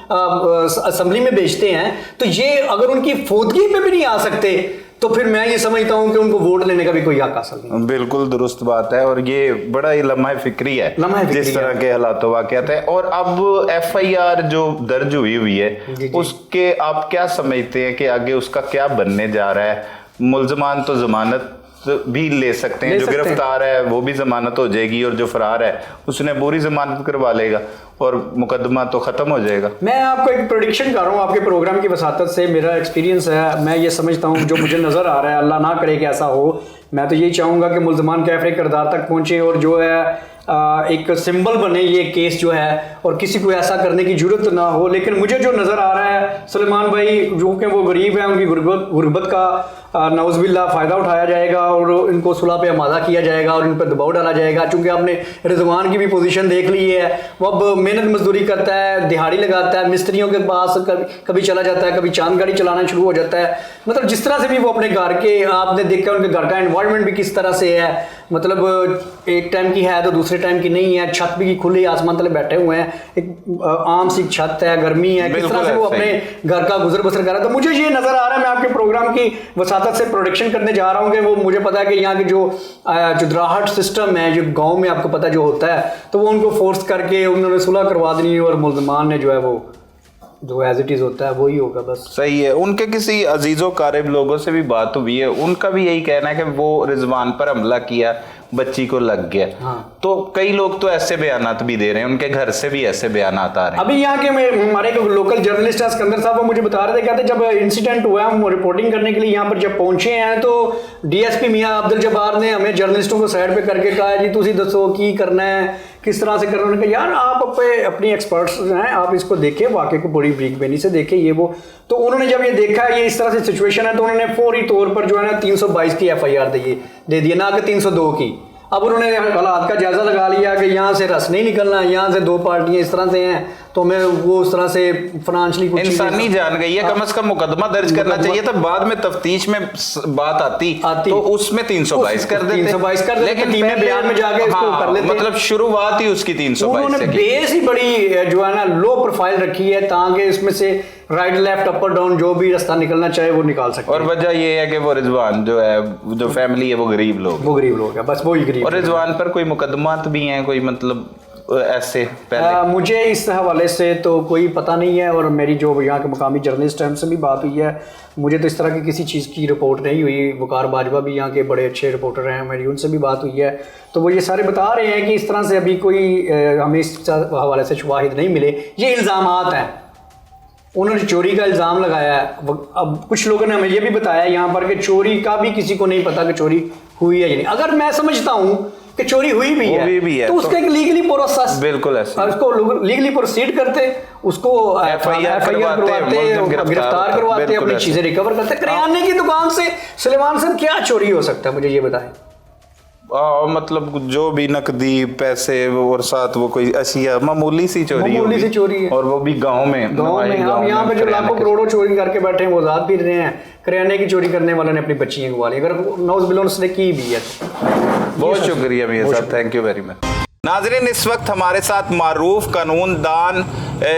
[SPEAKER 7] असेंबली में भेजते हैं। तो ये अगर उनकी फौदगी पे भी नहीं आ सकते तो फिर मैं ये समझता हूं कि उनको वोट लेने का भी कोई हक हासिल नहीं।
[SPEAKER 2] बिल्कुल दुरुस्त बात है। और ये बड़ा ही लम्हा फिक्री है जिस तरह के हालात वाक़यात है। और अब FIR जो दर्ज हुई है उसके आप क्या समझते हैं कि आगे उसका क्या बनने जा रहा है? मुल्जमान तो जमानत भी ले सकते हैं।
[SPEAKER 7] ले
[SPEAKER 2] जो
[SPEAKER 7] सकते हैं।
[SPEAKER 2] गिरफ्तार है वो भी जमानत हो जाएगी और जो फरार है उसने पूरी जमानत करवा लेगा और मुकदमा तो ख़त्म हो जाएगा।
[SPEAKER 7] मैं आपको एक प्रोडिक्शन कर रहा हूँ आपके प्रोग्राम की वसातत से, मेरा एक्सपीरियंस है, मैं ये समझता हूँ जो मुझे नज़र आ रहा है, अल्लाह ना करे कि ऐसा हो, मैं तो यही चाहूँगा कि मुल्ज़मान कैफ़रे किरदार तक पहुँचे और जो है एक सिंबल बने ये केस जो है, और किसी को ऐसा करने की जरूरत ना हो। लेकिन मुझे जो नज़र आ रहा है सलेमान भाई, जो कि वो गरीब है, उनकी गुर्बत का नौज़बिल्ला फ़ायदा उठाया जाएगा और इनको सुलह पे आमादा किया जाएगा और इन पर दबाव डाला जाएगा। चूँकि आपने रिजवान की भी पोजीशन देख ली है, वो अब मेहनत मजदूरी करता है, दिहाड़ी लगाता है, मिस्त्रियों के पास कभी चला जाता है, कभी चांद गाड़ी चलाना शुरू हो जाता है। मतलब जिस तरह से भी वो अपने घर के, आपने देखा उनके घर का एनवायरनमेंट भी किस तरह से है, मतलब एक टाइम की है तो दूसरे टाइम की नहीं है, छत भी खुली आसमान तले बैठे हुए हैं, एक आम सी छत है, गर्मी है, किस तरह से वो अपने घर का गुजर बसर कर रहा है। तो मुझे ये नज़र आ रहा है, मैं आपके प्रोग्राम की वसातत से प्रोडिक्शन करने जा रहा हूँ कि वो, मुझे पता है कि यहाँ की जो जुदराहट सिस्टम है, जो गाँव में आपको पता जो होता है, तो वो उनको फोर्स करके उन्होंने सुलह करवा देनी और मुल्ज़मान ने जो है वो जो एज इट इज़ होता है वही होगा बस।
[SPEAKER 2] सही है। उनके किसी अजीज़ो कारिब लोगों से भी बात हुई है, उनका भी यही कहना है कि वो रिजवान पर हमला किया, बच्ची को लग गया।
[SPEAKER 7] हाँ।
[SPEAKER 2] तो कई लोग तो ऐसे बयानात भी दे रहे हैं, उनके घर से भी ऐसे बयानात आ रहे हैं।
[SPEAKER 7] अभी यहाँ के हमारे लोकल जर्नलिस्ट हैं सिकंदर साहब, वो मुझे बता रहे थे, कहते जब इंसिडेंट हुआ हम रिपोर्टिंग करने के लिए यहाँ पर जब पहुंचे हैं तो डीएसपी मियां अब्दुल जब्बार ने हमें जर्नलिस्टों को साइड पे करके कहा जी तुसी दसो की करना है, किस तरह से करना है। यार आप अपनी एक्सपर्ट्स हैं, आप इसको देखें, वाकई को बड़ी ब्रीक बेनी से देखें ये वो। तो उन्होंने जब ये देखा ये इस तरह से सिचुएशन है तो उन्होंने फौरी तौर पर जो है ना 322 की FIR दे दी, ना कि 302 की। अब उन्होंने हालात का जायजा लगा लिया कि यहाँ से रस नहीं निकलना, यहाँ से दो पार्टियां इस तरह से हैं तो मैं वो उस तरह से फाइनेंशियली
[SPEAKER 2] इंसानी जान गई है, कम से कम मुकदमा दर्ज करना चाहिए था। बाद में तफ्तीश में बात आती तो उसमें 322 कर देते,
[SPEAKER 7] 322 कर देते,
[SPEAKER 2] लेकिन
[SPEAKER 7] टीमें बयान में जाके इसको कर लेते।
[SPEAKER 2] मतलब शुरुआत ही उसकी 322
[SPEAKER 7] उन्होंने
[SPEAKER 2] से की।
[SPEAKER 7] बेस ही बड़ी जो है ना लो प्रोफाइल रखी है ताकि इसमें से राइट लेफ्ट अपर डाउन जो भी रास्ता निकलना चाहे वो निकाल सकते।
[SPEAKER 2] और वजह ये है कि वो रिजवान जो है, जो फैमिली है वो गरीब लोग
[SPEAKER 7] है, बस वही गरीब।
[SPEAKER 2] और रिजवान पर कोई मुकदमात भी हैं, कोई मतलब ऐसे पहले?
[SPEAKER 7] मुझे इस हवाले से तो कोई पता नहीं है, और मेरी जो यहाँ के मुकामी जर्नलिस्ट हैं उनसे भी बात हुई है, मुझे तो इस तरह की किसी चीज़ की रिपोर्ट नहीं हुई। वकार बाजवा भी यहाँ के बड़े अच्छे रिपोर्टर हैं, मेरी उनसे भी बात हुई है, तो वो ये सारे बता रहे हैं कि इस तरह से अभी कोई हमें इस हवाले से शवाहिद नहीं मिले। ये इल्ज़ामात हैं, उन्होंने चोरी का इल्ज़ाम लगाया है। अब कुछ लोगों ने हमें ये भी बताया यहाँ पर कि चोरी का भी किसी को नहीं पता कि चोरी हुई है या नहीं। अगर मैं समझता हूँ कि चोरी हुई भी है तो उसका एक लीगली प्रोसेस, बिल्कुल ऐसा, उसको लीगली प्रोसीड करते, उसको FIR करवाते, गिरफ्तार करवाते, अपनी चीजें रिकवर करते। करियाने की दुकान से सलेमान साहब क्या चोरी हो सकता है, मुझे ये बताएं।
[SPEAKER 2] मतलब जो भी नकदी पैसे और साथ वो कोई अशिया मामूली सी चोरी है, और वो भी गांव में।
[SPEAKER 7] हम यहाँ पे जो लाखों करोड़ों चोरी करके बैठे हैं वो आजाद फिर रहे हैं, करियाने की चोरी करने वाले ने अपनी बच्चियां गंवा ली, अगर नौज बिलोन ने की भी है।
[SPEAKER 2] बहुत शुक्रिया मियां साहब, थैंक यू वेरी मच। नाज़रीन, इस वक्त हमारे साथ मारूफ कानून दान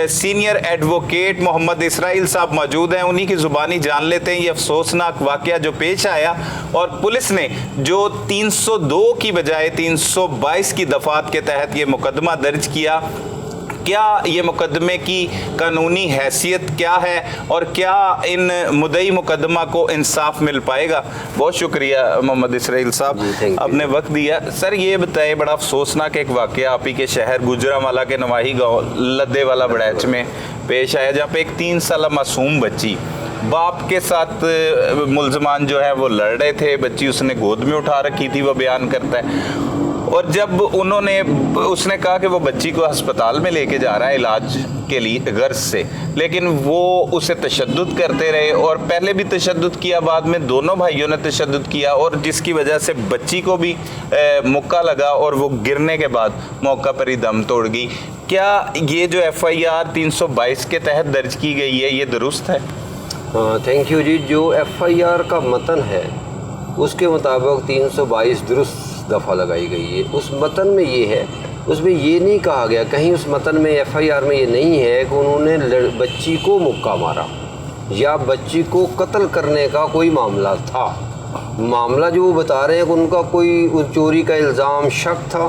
[SPEAKER 2] सीनियर एडवोकेट मोहम्मद इसराइल साहब मौजूद हैं। उन्हीं की ज़ुबानी जान लेते हैं ये अफसोसनाक वाक़या जो पेश आया और पुलिस ने जो 302 की बजाय 322 की दफ़ात के तहत ये मुकदमा दर्ज किया। क्या ये मुकदमे की कानूनी हैसियत क्या है और क्या इन मुद्दई मुकदमा को इंसाफ मिल पाएगा? बहुत शुक्रिया मोहम्मद इसराइल साहब, आपने वक्त दिया। सर ये बताएं, बड़ा अफसोसनाक एक वाक़या आप ही के शहर गुजरांवाला के नवाही गाँव लद्देवाला बड़ैच में पेश आया, जहाँ पे एक 3 साल मासूम बच्ची बाप के साथ मुल्ज़मान जो है वो लड़ रहे थे, बच्ची उसने गोद में उठा रखी थी, वो बयान करता है। और जब उसने कहा कि वो बच्ची को अस्पताल में लेके जा रहा है इलाज के लिए गर्ज से, लेकिन वो उसे तशद्दुद करते रहे और पहले भी तशद्दुद किया, बाद में दोनों भाइयों ने तशद्दुद किया और जिसकी वजह से बच्ची को भी मुक्का लगा और वो गिरने के बाद मौका पर ही दम तोड़ गई। क्या ये जो FIR 322 के तहत दर्ज की गई है ये दुरुस्त है?
[SPEAKER 8] थैंक यू जी। जो FIR का मतन है उसके मुताबिक 322 दुरुस्त दफ़ा लगाई गई है। उस मतन में ये है, उसमें ये नहीं कहा गया, कहीं उस मतन में FIR में ये नहीं है कि उन्होंने बच्ची को मुक्का मारा या बच्ची को कत्ल करने का कोई मामला था। मामला जो वो बता रहे हैं कि उनका कोई चोरी का इल्ज़ाम शक था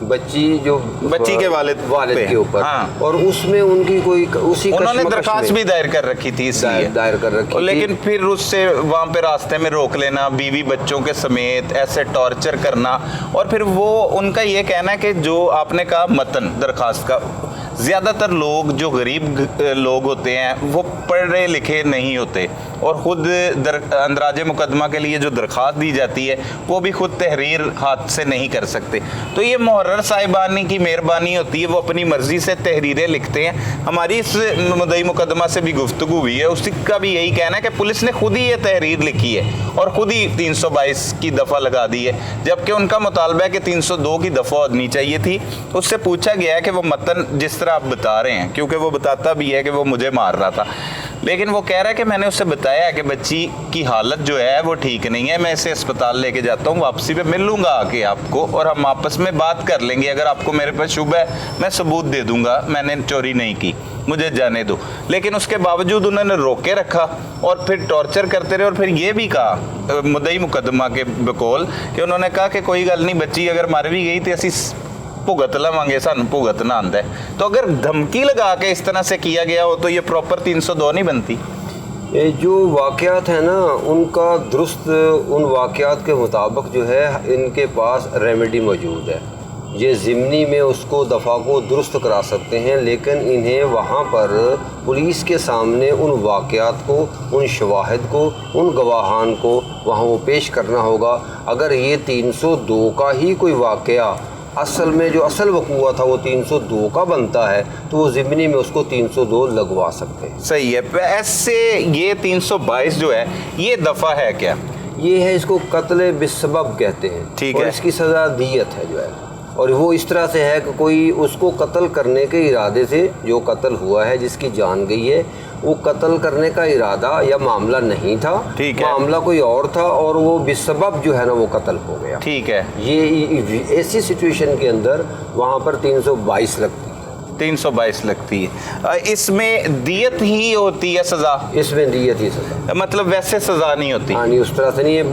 [SPEAKER 8] बच्ची जो
[SPEAKER 2] बच्ची के वालिद पे।
[SPEAKER 8] के ऊपर,
[SPEAKER 2] हाँ।
[SPEAKER 8] और उसमें उनकी कोई उसी
[SPEAKER 2] उन्होंने
[SPEAKER 8] कशमकश
[SPEAKER 2] दरखास्त
[SPEAKER 8] में
[SPEAKER 2] भी दायर कर रखी थी इसलिए
[SPEAKER 8] दायर कर रखी थी।
[SPEAKER 2] लेकिन फिर उससे वहाँ पे रास्ते में रोक लेना, बीवी बच्चों के समेत ऐसे टॉर्चर करना, और फिर वो उनका ये कहना है कि जो आपने कहा मतन दरखास्त का, ज़्यादातर लोग जो गरीब लोग होते हैं वो पढ़े लिखे नहीं होते, और ख़ुद अंदराजे मुकदमा के लिए जो दरख्वास्त दी जाती है वो भी खुद तहरीर हाथ से नहीं कर सकते। तो ये मुहर्रर साहिबानी की मेहरबानी होती है, वो अपनी मर्ज़ी से तहरीरें लिखते हैं। हमारी इस मुद्दई मुकदमा से भी गुफ्तगू हुई है, उसका भी यही कहना है कि पुलिस ने खुद ही ये तहरीर लिखी है और ख़ुद ही 322 की दफ़ा लगा दी है, जबकि उनका मुतालबा है कि 302 की दफ़ा होनी चाहिए थी। उससे पूछा गया है कि वो मतन जिस तरह आप बता रहे हैं, क्योंकि वो बताता भी है कि वो मुझे मार रहा था, लेकिन वो कह रहा है कि मैंने उससे बताया कि बच्ची की हालत जो है वो ठीक नहीं है, मैं इसे अस्पताल लेके जाता हूँ, वापसी पे मिल लूँगा आके आपको और हम आपस में बात कर लेंगे, अगर आपको मेरे पर शुबह है मैं सबूत दे दूँगा, मैंने चोरी नहीं की, मुझे जाने दो। लेकिन उसके बावजूद उन्होंने रोक के रखा और फिर टॉर्चर करते रहे, और फिर ये भी कहा मुद्दई मुकदमा के बकौल कि उन्होंने कहा कि कोई गल नहीं, बच्ची अगर मर भी गई तो असी भुगत लवांगे, सानू भुगतना आंदा है। तो अगर धमकी लगा के इस तरह से किया गया हो तो ये प्रॉपर 302 नहीं बनती।
[SPEAKER 8] ये जो वाक़यात है ना, उनका दुरुस्त उन वाक़यात के मुताबिक जो है इनके पास रेमेडी मौजूद है। ये ज़िमनी में उसको दफ़ा को दुरुस्त करा सकते हैं, लेकिन इन्हें वहाँ पर पुलिस के सामने उन वाक़यात को, उन शवाहिद को, उन गवाहान को वहाँ वो पेश करना होगा। अगर ये 302 का ही कोई वाक़या असल में जो असल वक़ूआ था वो 302 का बनता है, तो वो ज़िमनी में उसको 302 लगवा सकते हैं।
[SPEAKER 2] सही है। ऐसे ये 322 जो है ये दफ़ा है क्या?
[SPEAKER 8] ये है, इसको कत्ल बिस्सबब कहते हैं।
[SPEAKER 2] ठीक
[SPEAKER 8] और
[SPEAKER 2] है।
[SPEAKER 8] इसकी सज़ा दियत है जो है, और वो इस तरह से है कि कोई उसको कत्ल करने के इरादे से जो कत्ल हुआ है, जिसकी जान गई है, वो कत्ल करने का इरादा या मामला नहीं था,
[SPEAKER 2] ठीक है।
[SPEAKER 8] मामला कोई और था, और वो बिस्सबब जो है ना वो कत्ल हो गया।
[SPEAKER 2] ठीक है।
[SPEAKER 8] ये ऐसी सिचुएशन के अंदर वहाँ पर 322 लगती है।
[SPEAKER 2] 322 लगती है। इसमें दियत ही होती है सज़ा?
[SPEAKER 8] इसमें दियत ही सज़ा,
[SPEAKER 2] मतलब वैसे सज़ा नहीं होती?
[SPEAKER 8] हाँ नहीं, उस तरह से नहीं है।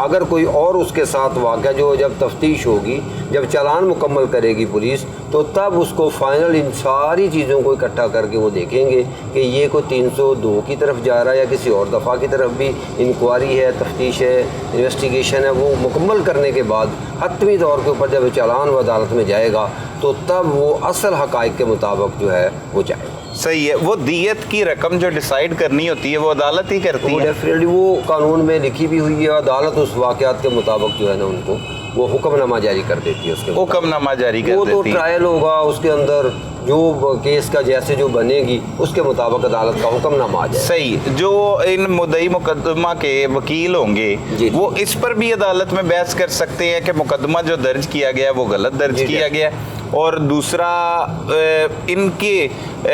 [SPEAKER 8] अगर कोई और उसके साथ वाक़या, जो जब तफ्तीश होगी, जब चालान मुकम्मल करेगी पुलिस, तो तब उसको फाइनल इन सारी चीज़ों को इकट्ठा करके वो देखेंगे कि ये कोई 302 की तरफ जा रहा है या किसी और दफ़ा की तरफ भी इंक्वायरी है, तफ्तीश है, इन्वेस्टिगेशन है। वो मुकम्मल करने के बाद हतमी तौर के ऊपर जब चालान वो अदालत में जाएगा, तो तब वो असल हक़ाइक़ के मुताबिक जो है वो जाएगा।
[SPEAKER 2] सही है। वो दियत की रकम जो डिसाइड करनी होती है वो अदालत ही करती
[SPEAKER 8] वो
[SPEAKER 2] है?
[SPEAKER 8] डेफिनेटली वो कानून में लिखी भी हुई है। अदालत उस वाक़यात के मुताबिक जो है ना उनको वो हुक्मनामा जारी कर देती है। उसके
[SPEAKER 2] हुक्मनामा जारी कर
[SPEAKER 8] वो
[SPEAKER 2] देती है।
[SPEAKER 8] तो ट्रायल होगा, उसके अंदर जो केस का जैसे जो बनेगी उसके मुताबिक अदालत का हुक्मनामा आ जाए।
[SPEAKER 2] सही। जो इन मुद्दई मुकदमा के वकील होंगे
[SPEAKER 8] जी।
[SPEAKER 2] वो इस पर भी अदालत में बहस कर सकते हैं कि मुकदमा जो दर्ज किया गया है वो गलत दर्ज
[SPEAKER 8] जी,
[SPEAKER 2] किया गया है, और दूसरा इनके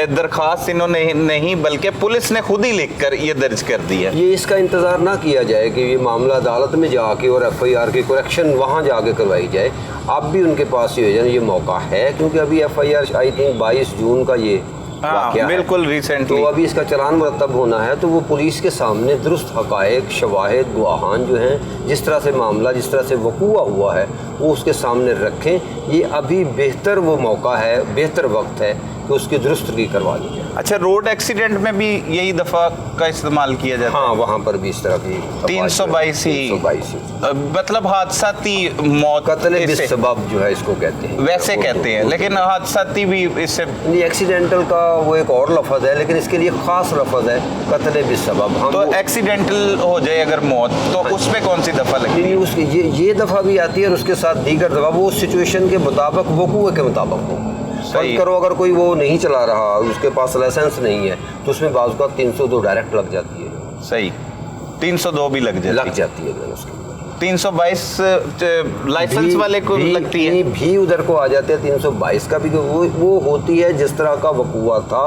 [SPEAKER 2] दरखास्त इन्होंने नहीं बल्कि पुलिस ने खुद ही लिखकर ये दर्ज कर दी है।
[SPEAKER 8] ये इसका इंतज़ार ना किया जाए कि ये मामला अदालत में जाके और FIR की करेक्शन वहाँ जाके करवाई जाए। अब भी उनके पास ये मौका है, क्योंकि अभी FIR आई थिंक 22 जून का ये वाक़या है।
[SPEAKER 2] बिल्कुल रिसेंटली।
[SPEAKER 8] तो अभी इसका चालान मुरतब होना है, तो वो पुलिस के सामने दुरुस्त हक़ाइक़, शवाहिद, गवाहान जो हैं, जिस तरह से मामला, जिस तरह से वक़ूआ हुआ है, वो उसके सामने रखें। ये अभी बेहतर वो मौका है, बेहतर वक्त है कि उसकी दुरुस्तगी करवा ली जाए।
[SPEAKER 2] अच्छा, रोड एक्सीडेंट में भी यही दफ़ा का इस्तेमाल किया जाता है?
[SPEAKER 8] हाँ, वहाँ पर भी इस तरह की
[SPEAKER 2] 322 ही।
[SPEAKER 8] 322
[SPEAKER 2] मतलब हादसाती मौत,
[SPEAKER 8] कत्ल बिस्सबब जो है इसको कहते हैं,
[SPEAKER 2] वैसे कहते हैं, लेकिन हादसाती भी इससे
[SPEAKER 8] नहीं, एक्सीडेंटल का वो एक और लफ्ज़ है, लेकिन इसके लिए ख़ास लफ्ज़ है कत्ल बिस्सबब। हम
[SPEAKER 2] तो एक्सीडेंटल हो जाए अगर मौत, तो उस पे कौन सी दफ़ा लगती है?
[SPEAKER 8] उसकी ये दफ़ा भी आती है, और उसके साथ दीगर दफ़ा वो सिचुएशन के मुताबिक, वक़ूए के मुताबिक हो। फर्ज करो अगर कोई वो नहीं चला रहा, उसके पास लाइसेंस नहीं है, तो उसमें बाज़ का 302 डायरेक्ट लग जाती है।
[SPEAKER 2] सही। 302 भी लग जाती
[SPEAKER 8] है उसकी।
[SPEAKER 2] 322 लाइसेंस वाले को लगती है
[SPEAKER 8] भी उधर को आ जाते हैं। 322 का भी वो होती है जिस तरह का वक़ूआ था,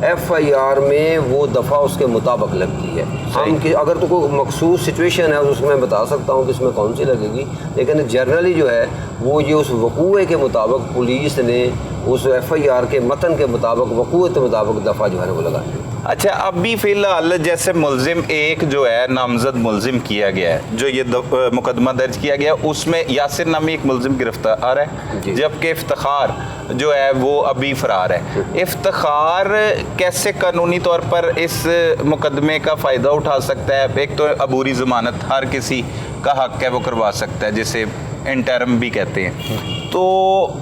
[SPEAKER 8] FIR में वो दफ़ा उसके मुताबिक लगती है। हम कि अगर तो कोई मखसूस सिचुएशन है उसमें मैं बता सकता हूँ कि इसमें कौन सी लगेगी, लेकिन जनरली जो है वो ये उस वक़ूए के मुताबिक पुलिस ने उस FIR के मतन के मुताबिक, वक़ूए के मुताबिक दफ़ा जो है वो लगाई है।
[SPEAKER 2] अच्छा, अभी फिलहाल जैसे मुलजिम एक जो है नामजद मुलजिम किया गया है, जो ये मुकदमा दर्ज किया गया, उसमें यासिर नामी एक मुलजिम गिरफ्तार है, जबकि इफ्तिखार जो है वो अभी फरार है। इफ्तिखार कैसे कानूनी तौर पर इस मुकदमे का फ़ायदा उठा सकता है? एक तो अबूरी ज़मानत हर किसी का हक है, वो करवा सकता है, जिसे इंटरम भी कहते हैं। तो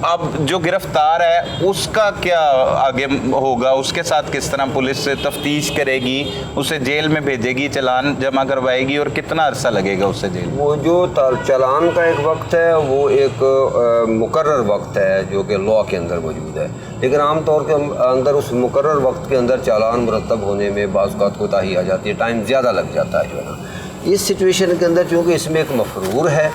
[SPEAKER 2] अब जो गिरफ्तार है उसका क्या आगे होगा? उसके साथ किस तरह पुलिस तफ्तीश करेगी, उसे जेल में भेजेगी, चालान जमा करवाएगी, और कितना अरसा लगेगा उसे जेल?
[SPEAKER 8] वो जो चालान का एक वक्त है वो एक मुकर्रर वक्त है जो कि लॉ के अंदर मौजूद है, लेकिन आम तौर के अंदर उस मुकर्रर वक्त के अंदर चालान मुरतब होने में बाज़ औक़ात कोताही आ जाती है, टाइम ज़्यादा लग जाता है जो है ना। इस सिचुएशन के अंदर चूँकि इसमें एक मफरूर है,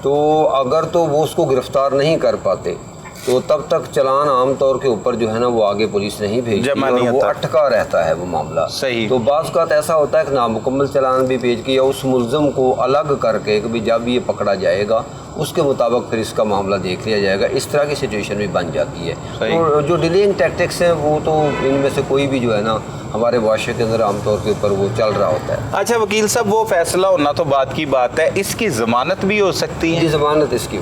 [SPEAKER 8] तो अगर तो वो उसको गिरफ़्तार नहीं कर पाते तो तब तक चालान आम तौर के ऊपर जो है ना वो आगे पुलिस नहीं भेजती और वो अटका रहता है वो मामला।
[SPEAKER 2] सही।
[SPEAKER 8] तो बाज़ का ऐसा होता है कि नामुकम्मल चालान भी भेज के या उस मुल्ज़म को अलग करके कि भाई जब ये पकड़ा जाएगा उसके मुताबिक फिर इसका मामला देख लिया जाएगा, इस तरह की सिचुएशन भी बन जाती है। तो जो डिलेइंग टैक्टिक्स हैं वो तो इनमें से कोई भी जो है ना हमारे माशरे के अंदर आमतौर के ऊपर वो चल रहा होता है।
[SPEAKER 2] अच्छा वकील साहब, वो फैसला होना तो बात की बात है, इसकी ज़मानत भी हो सकती है?
[SPEAKER 8] ज़मानत इसकी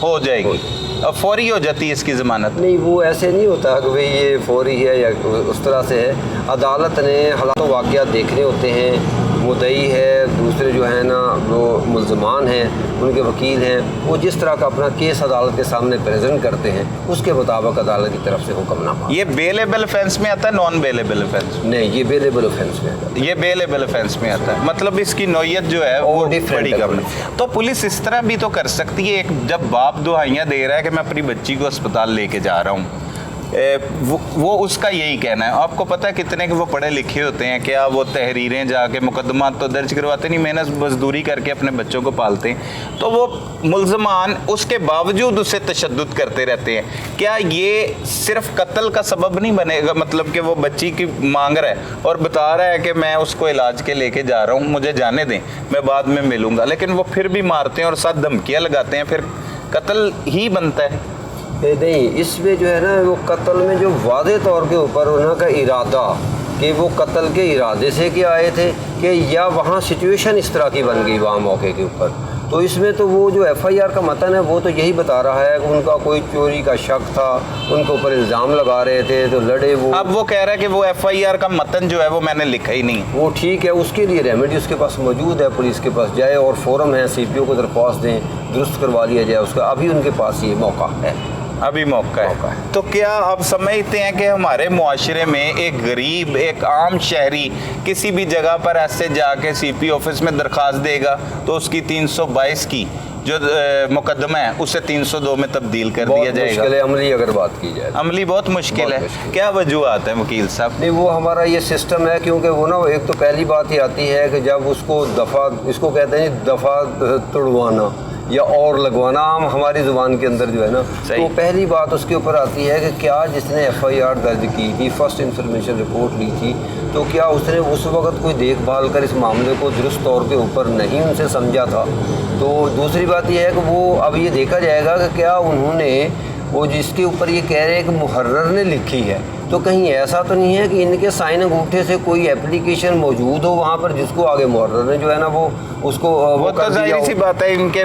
[SPEAKER 8] हो जाएगी।
[SPEAKER 2] अब फौरी हो जाती है इसकी ज़मानत?
[SPEAKER 8] नहीं, वो ऐसे नहीं होता कि भाई ये फौरी है या उस तरह से है। अदालत ने हालात वाक़यात देखने होते हैं, मुद्दई है, दूसरे जो है ना वो मुल्ज़मान हैं, उनके वकील हैं, वो जिस तरह का अपना केस अदालत के सामने प्रेजेंट करते हैं उसके मुताबिक अदालत की तरफ से हुक्मनामा।
[SPEAKER 2] ये बेलेबल ऑफेंस में आता है, नॉन बेलेबल ऑफेंस?
[SPEAKER 8] नहीं, ये बेलेबल ऑफेंस में आता है।
[SPEAKER 2] ये बेलेबल ऑफेंस में आता है, मतलब इसकी नौयत जो है वो बड़ी कम है। तो पुलिस इस तरह भी तो कर सकती है, एक जब बाप दुहाइयाँ दे रहा है कि मैं अपनी बच्ची को अस्पताल लेके जा रहा हूँ, वो उसका यही कहना है। आपको पता है कितने के वो पढ़े लिखे होते हैं, क्या वो तहरीरें जाके मुकदमा तो दर्ज करवाते नहीं, मेहनत मजदूरी करके अपने बच्चों को पालते हैं, तो वो मुल्ज़मान उसके बावजूद उसे तशद्दुद करते रहते हैं। क्या ये सिर्फ कत्ल का सबब नहीं बनेगा? मतलब कि वो बच्ची की मांग रहा है और बता रहा है कि मैं उसको इलाज के लेके जा रहा हूँ, मुझे जाने दें, मैं बाद में मिलूँगा, लेकिन वो फिर भी मारते हैं और साथ धमकियाँ लगाते हैं, फिर कत्ल ही बनता है।
[SPEAKER 8] नहीं, इसमें जो है ना वो कत्ल में जो वादे तौर के ऊपर उनका इरादा कि वो कत्ल के इरादे से क्या आए थे कि या वहाँ सिचुएशन इस तरह की बन गई वहाँ मौके के ऊपर, तो इसमें तो वो जो एफआईआर का मतन है वो तो यही बता रहा है कि उनका कोई चोरी का शक था, उनके ऊपर इल्ज़ाम लगा रहे थे तो लड़े वो।
[SPEAKER 2] अब वो कह रहा है कि वो एफआईआर का मतन जो है वो मैंने लिखा ही नहीं।
[SPEAKER 8] वो ठीक है, उसके लिए रेमेडी उसके पास मौजूद है, पुलिस के पास जाए और फोरम है, सीपीओ को दरख्वास्त दें, दुरुस्त करवा लिया जाए उसका। अभी उनके पास ये मौका है,
[SPEAKER 2] अभी मौका है। तो क्या आप समझते हैं कि हमारे मुआशरे में एक गरीब, एक आम शहरी किसी भी जगह पर ऐसे जाके सीपी ऑफिस में दरख्वास्त देगा तो उसकी 322 की जो मुकदमा है उसे 302 में तब्दील कर दिया जाएगा?
[SPEAKER 8] मुश्किल है अमली, अगर बात की जाए
[SPEAKER 2] अमली बहुत मुश्किल है। क्या वजूहत है वकील साहब?
[SPEAKER 8] नहीं, वो हमारा ये सिस्टम है, क्योंकि वो ना एक तो पहली बात ही आती है कि जब उसको दफ़ा, इसको कहते हैं दफ़ा तुड़वाना या और लगवाना आम हमारी ज़ुबान के अंदर जो है ना, तो पहली बात उसके ऊपर आती है कि क्या जिसने एफआईआर दर्ज की थी, फर्स्ट इंफॉर्मेशन रिपोर्ट ली थी, तो क्या उसने उस वक्त कोई देखभाल कर इस मामले को दुरुस्त तौर पे ऊपर नहीं उनसे समझा था। तो दूसरी बात यह है कि वो अब ये देखा जाएगा कि क्या उन्होंने वो जिसके ऊपर ये कह रहे हैं कि मुहर्रर ने लिखी है, तो कहीं ऐसा तो नहीं है कि इनके साइन अंगूठे से कोई एप्लीकेशन मौजूद हो वहाँ पर जिसको आगे मुहर्रर ने जो है ना वो उसको
[SPEAKER 2] वो तो जाहिर सी बात है, इनके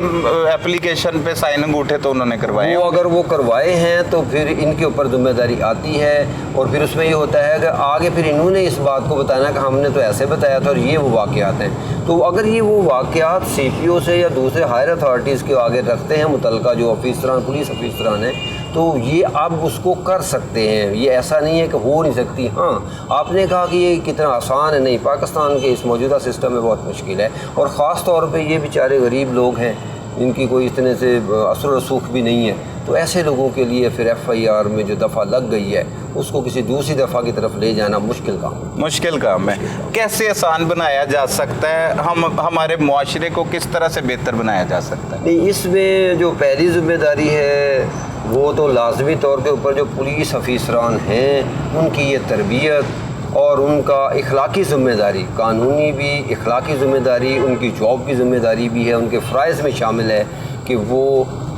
[SPEAKER 2] एप्लीकेशन पे साइन अंगूठे तो उन्होंने करवाए।
[SPEAKER 8] वो अगर वो करवाए हैं तो फिर इनके ऊपर जिम्मेदारी आती है, और फिर उसमें ये होता है कि आगे फिर इन्होंने इस बात को बताना कि हमने तो ऐसे बताया था और ये वो वाक़यात हैं। तो अगर ये वो वाक़यात सीपीओ से या दूसरे हायर अथॉरिटीज़ के आगे रखते हैं मुतलका जो अफीसरान, पुलिस अफीसरान हैं, तो ये अब उसको कर सकते हैं, ये ऐसा नहीं है कि हो नहीं सकती। हाँ, आपने कहा कि ये कितना आसान है, नहीं, पाकिस्तान के इस मौजूदा सिस्टम में बहुत मुश्किल है, और ख़ास तौर पे ये बेचारे गरीब लोग हैं जिनकी कोई इतने से असर रसूख भी नहीं है, तो ऐसे लोगों के लिए फिर एफआईआर में जो दफ़ा लग गई है उसको किसी दूसरी दफ़ा की तरफ ले जाना मुश्किल काम है। कैसे आसान बनाया जा सकता है? हमारे मुआशरे को किस तरह से बेहतर बनाया जा सकता है? नहीं, इसमें जो पहली जिम्मेदारी है वो तो लाजमी तौर के ऊपर जो पुलिस अफीसरान हैं उनकी ये तरबियत और उनका इखलाकी ज़िम्मेदारी, कानूनी भी इखलाकी ज़िम्मेदारी, उनकी जॉब की ज़िम्मेदारी भी है, उनके फ़राइज़ में शामिल है कि वो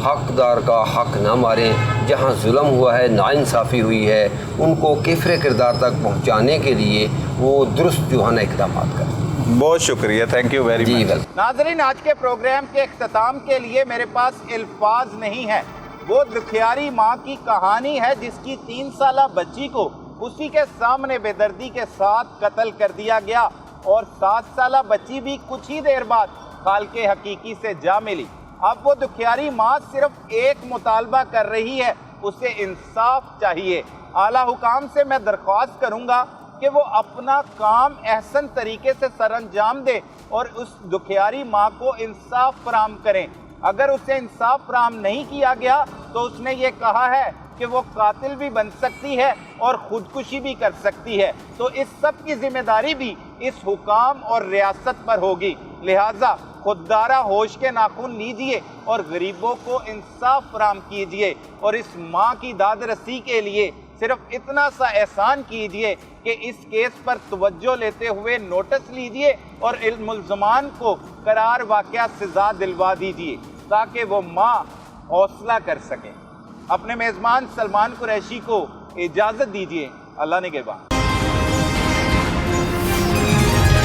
[SPEAKER 8] हकदार का हक ना मारें, जहाँ जुल्म हुआ है, नाइंसाफ़ी हुई है, उनको किफ़र किरदार तक पहुँचाने के लिए वो दुरुस्त जुहाना इक़दाम करें।
[SPEAKER 2] बहुत शुक्रिया, थैंक यू वेरी
[SPEAKER 8] जी
[SPEAKER 2] मच।
[SPEAKER 8] वेलकम।
[SPEAKER 1] नाजरीन, आज के प्रोग्राम के इख्तिताम के लिए मेरे पास अल्फाज नहीं है। वो दुखियारी माँ की कहानी है जिसकी 3 साला बच्ची को उसी के सामने बेदर्दी के साथ कत्ल कर दिया गया और 7 साला बच्ची भी कुछ ही देर बाद खालके हकीकी से जा मिली। अब वो दुखियारी माँ सिर्फ एक मुतालबा कर रही है, उसे इंसाफ चाहिए। आला हुकाम से मैं दरख्वास्त करूँगा कि वो अपना काम एहसन तरीके से सरअंजाम दे और उस दुखियारी माँ को इंसाफ फराहम करें। अगर उसे इंसाफ फराहम नहीं किया गया तो उसने ये कहा है कि वो कातिल भी बन सकती है और ख़ुदकुशी भी कर सकती है। तो इस सब की जिम्मेदारी भी इस हुकाम और रियासत पर होगी। लिहाजा खुददारा होश के नाखून लीजिए और गरीबों को इंसाफ फराहम कीजिए और इस माँ की दाद रसी के लिए सिर्फ इतना सा एहसान कीजिए कि इस केस पर तवज्जो लेते हुए नोटिस लीजिए और मुल्ज़मान को करार वाक़या सज़ा दिलवा दीजिए ताकि वो माँ हौसला कर सकें। अपने मेज़बान सलमान कुरैशी को इजाज़त दीजिए। अल्लाह निगहबान।